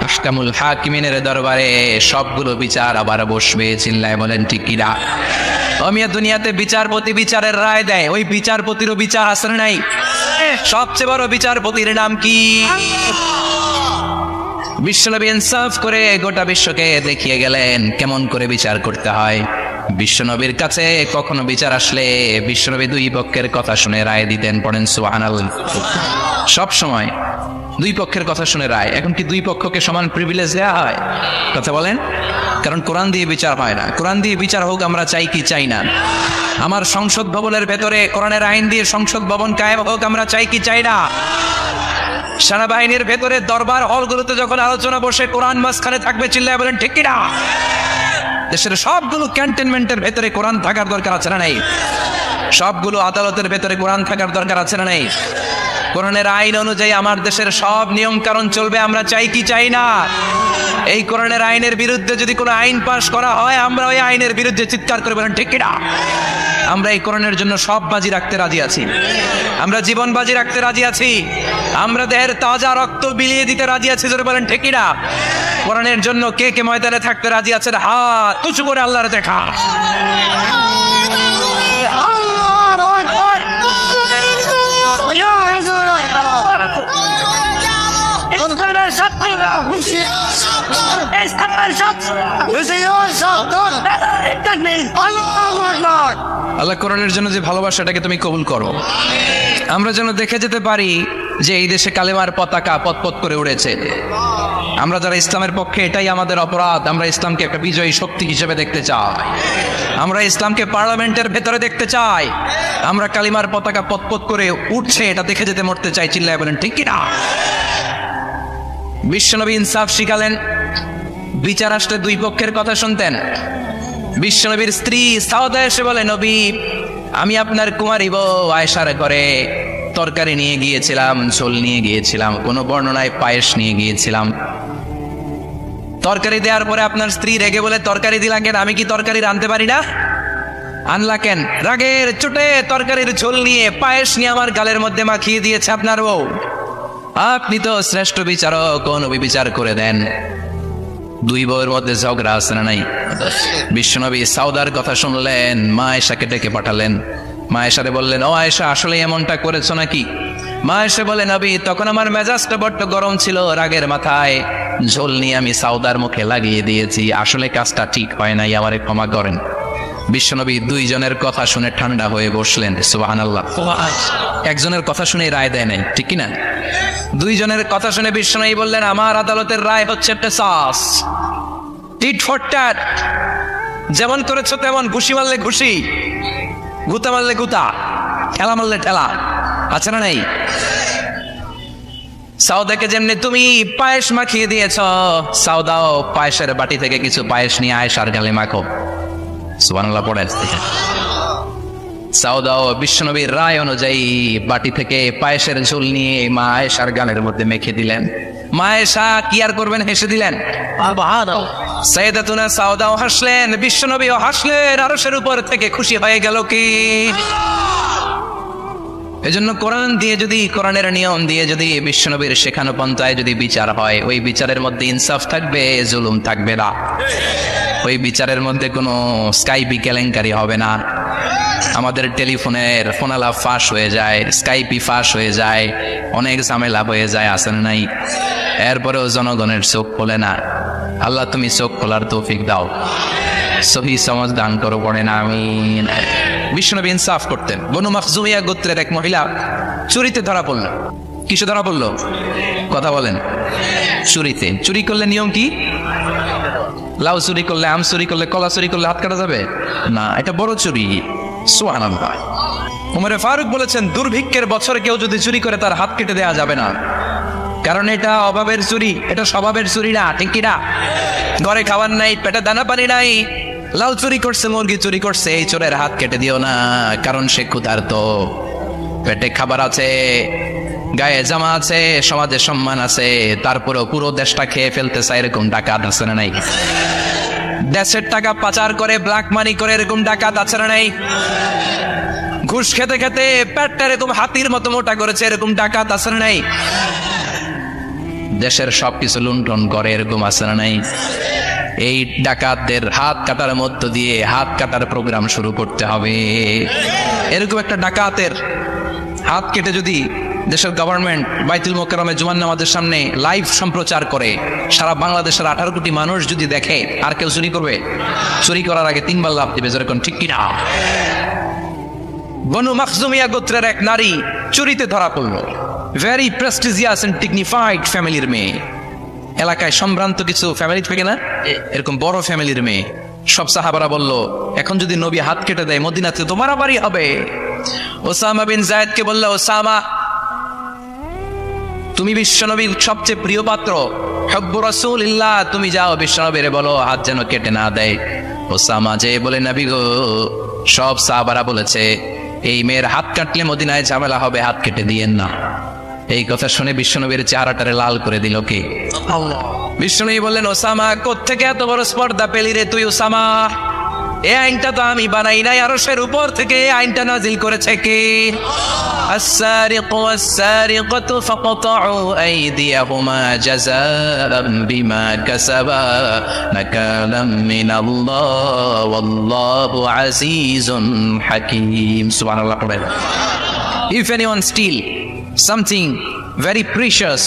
আহকামুল হাকিমিনের দরবারে সবগুলো বিচার আবার বসবে। চিল্লায় বলেন ঠিক কিনা? আমিয়া দুনিয়াতে বিচারপতি বিচারের রায় দেয়, ওই বিচারপতিরও বিচার আছে না নাই? সবচেয়ে বড় বিচারপতির নাম কি? বিশ্বনবী ইনসাফ করে গোটা বিশ্বকে দেখিয়ে গেলেন কেমন করে বিচার করতে হয়। বিশ্বনবীর কাছে কখনো বিচার আসলে বিশ্বনবী দুই পক্ষের কথা শুনে রায় দিতেন। পড়েন সুবহানাল্লাহ। সব সময় দুই পক্ষের কথা শুনে রায়। এখন কি দুই পক্ষকে সমান প্রিভিলেজ দেওয়া হয়? কথা বলেন। কারণ কোরআন দিয়ে বিচার হয় না। কোরআন দিয়ে বিচার হোক আমরা চাই কি চাই না? আমার সংসদ ভবনের ভেতরে কোরআনের আইন দিয়ে সংসদ ভবন কায়েম হোক আমরা চাই কি চাই না? সেনাবাহিনীর ভেতরে দরবার হলগুলোতে যখন আলোচনা বসে কোরআন মাঝখানে থাকবে, চিল্লায় বলেন ঠিক কিনা? দেশের সবগুলো ক্যান্টনমেন্টের ভেতরে কোরআন থাকার দরকার আছে না নেই? সবগুলো আদালতের ভেতরে কোরআন থাকার দরকার আছে না নেই? কোরআনের আইন অনুযায়ী আমার দেশের সব নিয়ম কারণ চলবে আমরা চাই কি চাই না? এই কোরআনের আইনের বিরুদ্ধে যদি কোনো আইন পাশ করা হয় আমরা ওই আইনের বিরুদ্ধে চিৎকার করে বলেন ঠিক কিনা? আমরা এই কোরআনের জন্য সব বাজি রাখতে রাজি আছি, আমরা জীবন বাজি রাখতে রাজি আছি, আমরা দেহের তাজা রক্ত বিলিয়ে দিতে রাজি আছি। জোরে বলেন ঠিক কিনা? কোরআনের জন্য কে কে ময়দানে থাকতে রাজি আছেন? হাত উঁচু করে আল্লাহর দেখা। আল্লাহ কোরআনের জন্য যে ভালোবাসাটাকে তুমি কবুল করো, আমরা যেন দেখে যেতে পারি যে এই দেশে কালেমার পতাকা পতপত করে উড়েছে। আমরা যারা ইসলামের পক্ষে, এটাই আমাদের অপরাধ। আমরা ইসলামকে একটা বিজয়ী শক্তি হিসেবে দেখতে চাই, আমরা ইসলামকে পার্লামেন্টের ভেতরে দেখতে চাই, আমরা কালিমার পতাকা পতপত করে উঠছে এটা দেখে যেতে মরতে চাই। চিল্লায় বলেন ঠিক কিনা? বিশ্বনবী ইনসাফ শিখালেন। বিচার আসলে দুই পক্ষের কথা শুনতেন। বিশ্বনবীর স্ত্রী সাউদা এসে বলে, নবী আমি আপনার কুমারী বউ আয়েশার ঘরে তরকারি নিয়ে গিয়েছিলাম, ঝোল নিয়ে গিয়েছিলাম, কোনো বর্ণনায় পায়েস নিয়ে গিয়েছিলাম। তরকারি দেওয়ার পরে আপনার স্ত্রী রেগে বলে, তরকারি দিলা কেন? আমি কি তরকারি রাঁধতে পারি না? আনলা কেন? রাগের চোটে তরকারির ঝোল নিয়ে পায়েস নিয়ে আমার গালের মধ্যে মাখিয়ে দিয়েছে আপনার বউ। আপনি তো শ্রেষ্ঠ বিচারক, নবী বিচার করে দেন। দুই বউয়ের মধ্যে ঝগড়া আছে না নাই? বিশ্বনবী সাউদার কথা শুনলেন, মা আয়েশাকে ডেকে পাঠালেন। মা আয়েশারে বললেন, ও আয়েশা আসলে এমনটা করেছো নাকি? মা আয়েশা বলে, নবী তখন আমার মেজাজটা বড্ড গরম ছিল, রাগের মাথায় ঝোল নিয়ে আমি সাউদার মুখে লাগিয়ে দিয়েছি, আসলে কাজটা ঠিক হয় নাই, আমারে ক্ষমা করেন। বিশ্বনবী দুইজনের কথা শুনে ঠান্ডা হয়ে বসলেন। সুবহানাল্লাহ। একজনের কথা শুনে রায় দেয় নাই, ঠিক কিনা? দুইজনের কথা শুনে বিশ্বনবী বললেন, আমার আদালতের রায় হচ্ছে কিসাস, টিট ফর ট্যাট। যেমন করেছো তেমন, ঘুষি মারলে ঘুষি, গুতা মারলে গুতা, ঠেলা মারলে ঠেলা, আছে না নাই? সাউদাকে যেমনি তুমি পায়েস মাখিয়ে দিয়েছ, সাউদাও পায়েসের বাটি থেকে কিছু পায়েস নিয়ে আয়েশার গালে মাখো। সুবহানাল্লাহ পড়েন। সাউদাও বিশ্বনবীর রায় অনুযায়ী বাটি থেকে পায়েসের ঝোল নিয়ে মা আয়েশার গালের মধ্যে মেখে দিলেন। মা আয়েশা কি আর করবেন, হেসে দিলেন। সাইয়েদাতুনা সাউদাও হাসলেন, বিশ্বনবীও হাসলেন। আরশের উপর থেকে খুশি হয়ে গেল কি? এজন্য কোরআন দিয়ে যদি, কোরআনের নিয়ম দিয়ে যদি, বিশ্বনবীর শেখানো পন্থায় যদি বিচার হয়, ওই বিচারের মধ্যে ইনসাফ থাকবে, জুলুম থাকবে না। ওই বিচারের মধ্যে কোনো স্কাইপি কেলেঙ্কারি হবে না। আমাদের টেলিফোনের ফোনালাপ ফাঁস হয়ে যায়, স্কাইপি ফাঁস হয়ে যায়, অনেক ঝামেলা হয়ে যায়, আসেন নাই? এরপরেও জনগণের চোখ খোলে না। আল্লাহ তুমি চোখ খোলার তৌফিক দাও, সহি সমাজ দান করো, পড়েন আমিন। বিশ্বনবী ইনসাফ করতেন। বনু মাখজুমিয়া গোত্রের এক মহিলা চুরিতে ধরা পড়ল। কিসে ধরা পড়ল? কথা বলেন। চুরিতে। চুরি করলে নিয়ম কি? লাউ চুরি করলে, আম চুরি করলে, কলা চুরি করলে হাত কাটা যাবে না, এটা বড় চুরি। সুবহানাল্লাহ। উমরে ফারুক বলেছেন, দুর্ভিক্ষের বছরে কেউ যদি চুরি করে তার হাত কেটে দেওয়া যাবে না, কারণ এটা অভাবের চুরি, এটা স্বভাবের চুরি না, ঠিক কিনা? ঘরে খাবার নাই, পেটে দানা পানি নাই, লাউ চুরি করছে, মুরগি চুরি করছে, এই চোরের হাত কেটে দিও না, কারণ সে ক্ষুধার্ত, পেটে খাবার আছে, গায়ে জামা আছে, সমাজে সম্মান আছে, তারপরেও পুরো দেশটা খেয়ে ফেলতে চায়, এরকম ডাকাত আছে না নাই? দেশের টাকা পাচার করে, ব্ল্যাক মানি করে, এরকম ডাকাত আছে না নাই? ঘুষ খেতে খেতে পেটটা এরকম হাতির মতো মোটা করেছে, এরকম ডাকাত আছে না নাই? দেশের সবকিছু লুণ্ঠন করে, এরকম আছে না নাই? এই ডাকাতদের হাত কাটার মধ্য দিয়ে হাত কাটার প্রোগ্রাম শুরু করতে হবে। এরকম একটা ডাকাতের হাত কেটে যদি দেশের গভর্নমেন্ট বাইতুল মোকাররমে জুমার নামাজের সামনে লাইভ সম্প্রচার করে, সারা বাংলাদেশের 18 কোটি মানুষ যদি দেখে, আর কেউ চুরি করবে? চুরি করার আগে 3 বার লাফ দিবে, যেরকম, ঠিক কিনা? বনু মাখজুমিয়া গোত্রের এক নারী চুরিতে ধরা পড়ল। ভেরি প্রেস্টিজিয়াস এন্ড ডিগনিফাইড ফ্যামিলির মেয়ে। এলাকায় সম্ভ্রান্ত কিছু ফ্যামিলি থাকে না, এরকম বড় ফ্যামিলির মেয়ে। সব সাহাবারা বলল, এখন যদি নবী হাত কেটে দেয় মদিনাতে তো মারামারি হবে। ওসামা বিন যায়েদকে বলল, ওসামা তুমি বিশ্বনবীর সবচেয়ে প্রিয় পাত্র, হুব্বু রাসূলিল্লাহ, তুমি যাও বিশ্বনবীরে বলো হাত যেন কেটে না দেয়। ওসামা যে বলে, নবী গো, সব সাহাবারা বলেছে এই মেয়ের হাত কাটলে মদিনায় ঝামেলা হবে, হাত কেটে দিয়েন না। এই কথা শুনে বিশ্বনবীর চেহারাটারে লাল করে দিল কে? আল্লাহ। বিশ্বনবী বললেন, ওসামা কোত্থেকে এত বড় স্পর্ধা পেলি রে তুই ওসামা? এই আইনটা তো আমি বানাই নাই, আরশের উপর থেকে এই আইনটা নাজিল করেছে কে? আস-সারিকু ওয়াস-সারিকাতু ফাকতাউ আইদিয়াহুমা জাযাআন বিমা কাসাবা নাকালাম মিনাল্লাহ ওয়াল্লাহু আজিজুন হাকীম। সুবহানাল্লাহ। If anyone steal something very precious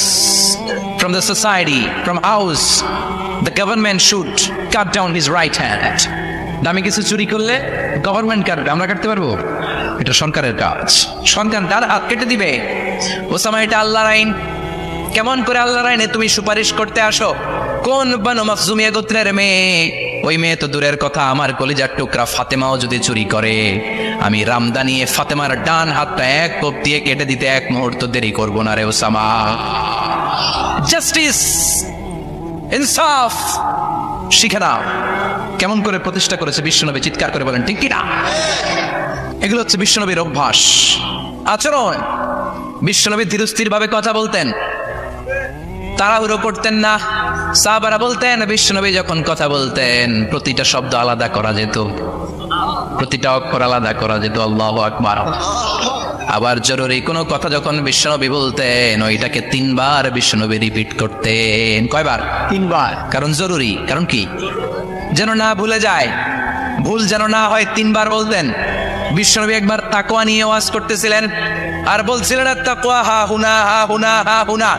from the society, from house, the government should cut down his right hand. দামি কিছু চুরি করলে গভর্নমেন্ট কাটবে, আমরা কাটতে পারবো? এটা সরকারের কাজ, সরকার তার হাত কেটে দিবে। ওসামা, এটা আল্লাহর আইন। কেমন করে আল্লাহর আইনে তুমি সুপারিশ করতে আসো? কোন বনু মাখজুমিয়া গোত্রের মেয়ে? ওই মেয়ে তো দূরের কথা, আমার কলিজার টুকরা ফাতেমাও যদি চুরি করে, আমি রামদানিয়ে ফাতেমার ডান হাতটা এক কোপ দিয়ে কেটে দিতে এক মুহূর্ত দেরি করব না রে ওসামা। জাস্টিস, ইনসাফ শিখে নাও। কেমন করে প্রতিষ্ঠা করেছে বিশ্বনবী, চিৎকার করে বলেন, ঠিক কিনা? এগুলো হচ্ছে বিশ্বনবীর অভ্যাস, আচরণ। বিশ্বনবী ধীরস্থির ভাবে কথা বলতেন, তাড়াহুড়ো করতেন না। সাহাবারা বলতেন, বিশ্বনবী যখন কথা বলতেন প্রতিটা শব্দ আলাদা করা যেত, প্রতিটা অক্ষর আলাদা করা যেত। আল্লাহু আকবার। আবার জরুরি কোনো কথা যখন বিশ্বনবী বলতেন, ওইটাকে 3 বার বিশ্বনবী রিপিট করতেন। কয়বার? 3 বার। কারণ জরুরি। কারণ কি? যেন না ভুলে যায়, ভুল যেন না হয়, 3 বার বলতেন। বিশ্বনবী একবার তাকওয়া নিয়ে ওয়াজ করতেছিলেন, আর বলছিলেন, তাকওয়া হা হুনা, হা হুনা, হা হুনা।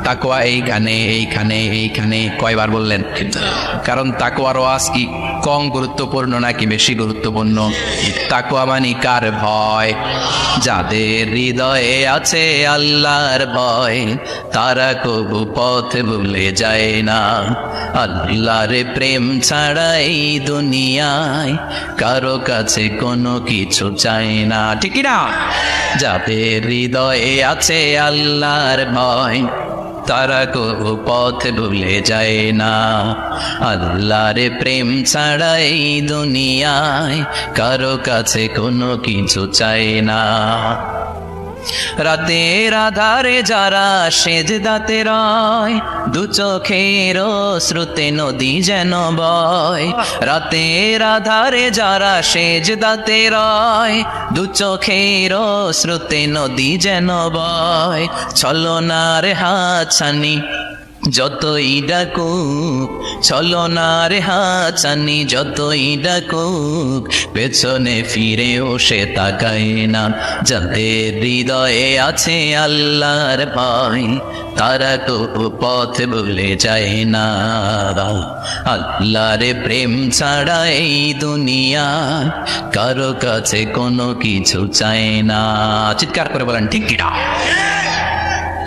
তাকওয়া এইখানে, এইখানে, এইখানে। কয়বার বললেন? কারণ তাকওয়ার ওয়াজ কি কম গুরুত্বপূর্ণ নাকি বেশি গুরুত্বপূর্ণ? তাকওয়া মানে কার ভয়? যাদের হৃদয়ে আছে আল্লাহর ভয়, তারা কবু পথ ভুলে যায় না। আল্লাহর প্রেম ছাড়া এই দুনিয়ায় কারো কাছে কোনো কিছু চায় না, ঠিক না? যাদের হৃদয়ে আছে আল্লাহর ভয়, তারা কবু পথ ভুলে যায় না। আল্লাহর প্রেম ছাড়া এই দুনিয়ায় কারো কাছে কোনো কিছু চায় না। রাতের আধারে যারা সেজদাতে রয়, দু চোখের শ্রুতে নদী যেন বয়। রাতের আধারে যারা সেজদাতে রয়, দু চোখের শ্রুতে নদী যেন বয়। ছলনার হাতছানি যতই ডাকুক, ছলনার হাতছানি যতই ডাকুক, পেছনে ফিরেও সে তাকায় না। যাদের হৃদয়ে আছে আল্লাহর ভয়, তারা তো পথ ভুলে যায় না। আল্লাহর প্রেম ছাড়া এই দুনিয়া কারো কাছে কোনো কিছু চায় না। চিৎকার করে বলেন ঠিক কিনা?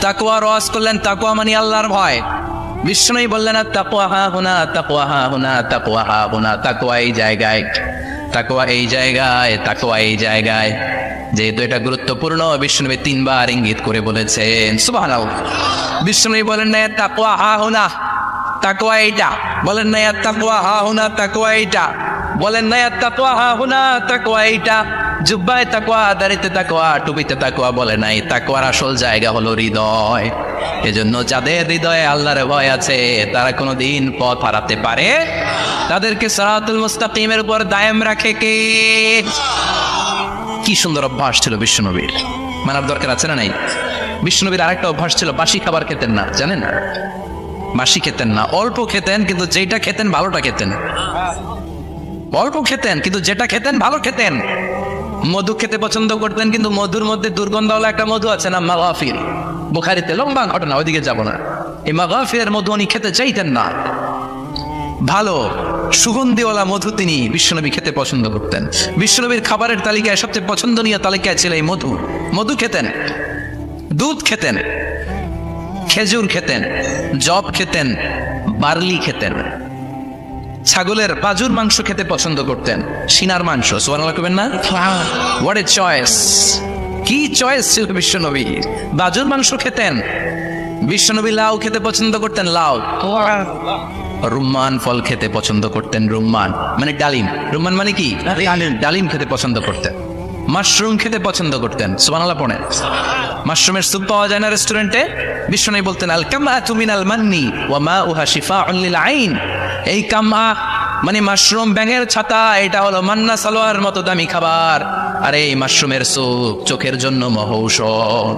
তাকওয়ার ওয়াজ করলেন, তাকওয়া মানে আল্লাহর ভয়। বিষ্ণুই বললেন তাকওয়া হা হুনা, তাকওয়া হা হুনা, তাকওয়া হা হুনা। তাকওয়া এই জায়গায়, তাকওয়া এই জায়গায়, তাকওয়া এই জায়গায়। যেহেতু এটা গুরুত্বপূর্ণ, বিষ্ণুনবী 3 বার ইঙ্গিত করে বলেছেন। সুবহানাল্লাহ। বিষ্ণুনবী বলেন না তাকওয়া হা হুনা, তাকওয়া এইটা। বলেন না তাকওয়া হা হুনা, তাকওয়া এইটা। বলেন না তাকওয়া হা হুনা, তাকওয়া এইটা। জুব্বায় তাকওয়া, দাড়িতে তাকওয়া, টুপিতে তাকওয়া বলে নাই। তাকওয়ার আসল জায়গা হলো হৃদয়। এজন্য যাদের হৃদয়ে আল্লাহর ভয় আছে, তারা কোনোদিন পথ হারাতে পারে। তাদেরকে সিরাতুল মুস্তাকিমের উপর দায়েম রাখে কে? কি সুন্দর অভ্যাস ছিল বিশ্বনবীর, মানার দরকার আছে না নাই? বিশ্বনবীর আরেকটা অভ্যাস ছিল, বাসি খাবার খেতেন না, জানেন? বাসি খেতেন না, অল্প খেতেন, কিন্তু যেটা খেতেন ভালোটা খেতেন। অল্প খেতেন, কিন্তু যেটা খেতেন ভালো খেতেন। মধু খেতে পছন্দ করতেন, কিন্তু মধুর মধ্যে দুর্গন্ধওয়ালা একটা মধু আছে না, মাগাফির। বুখারীতে লম্বা ঘটনা, ওইদিকে যাব না। এই মাগাফিরের মধু উনি খেতে চাইতেন না। ভালো সুগন্ধিওয়ালা মধু তিনি বিশ্বনবী খেতে পছন্দ করতেন। বিশ্বনবীর খাবারের তালিকায় সবচেয়ে পছন্দনীয় তালিকায় ছিল এই মধু। মধু খেতেন, দুধ খেতেন, খেজুর খেতেন, জব খেতেন, বার্লি খেতেন, ছাগলের বাজুর মাংস খেতে পছন্দ করতেন, সিনার মাংস। সুবহানাল্লাহ কইবেন না? What a choice! কি চয়েস ছিল বিশ্বনবী! বাজুর মাংস খেতেন। বিশ্বনবী লাউ খেতে পছন্দ করতেন, লাউ। রুম্মান ফল খেতে পছন্দ করতেন, রুম্মান মানে ডালিম। রুম্মান মানে কি? ডালিম খেতে পছন্দ করতেন। মাশরুম খেতে পছন্দ করতেন। সুবহানাল্লাহ পড়েন। মাশরুমের স্যুপ পাওয়া যায় না রেস্টুরেন্টে? বিশ্বনবী বলতেন আল কামআতু মিনাল মান্নি ওয়া মাউহা শিফাউন লিল আইন। এই কামআ মানে মাশরুম, ব্যাঙের ছাতা, এটা হলো মান্না সালোয়ার মতো দামি খাবার। আর এই মাশরুমের স্যুপ চোখের জন্য মহৌষধ।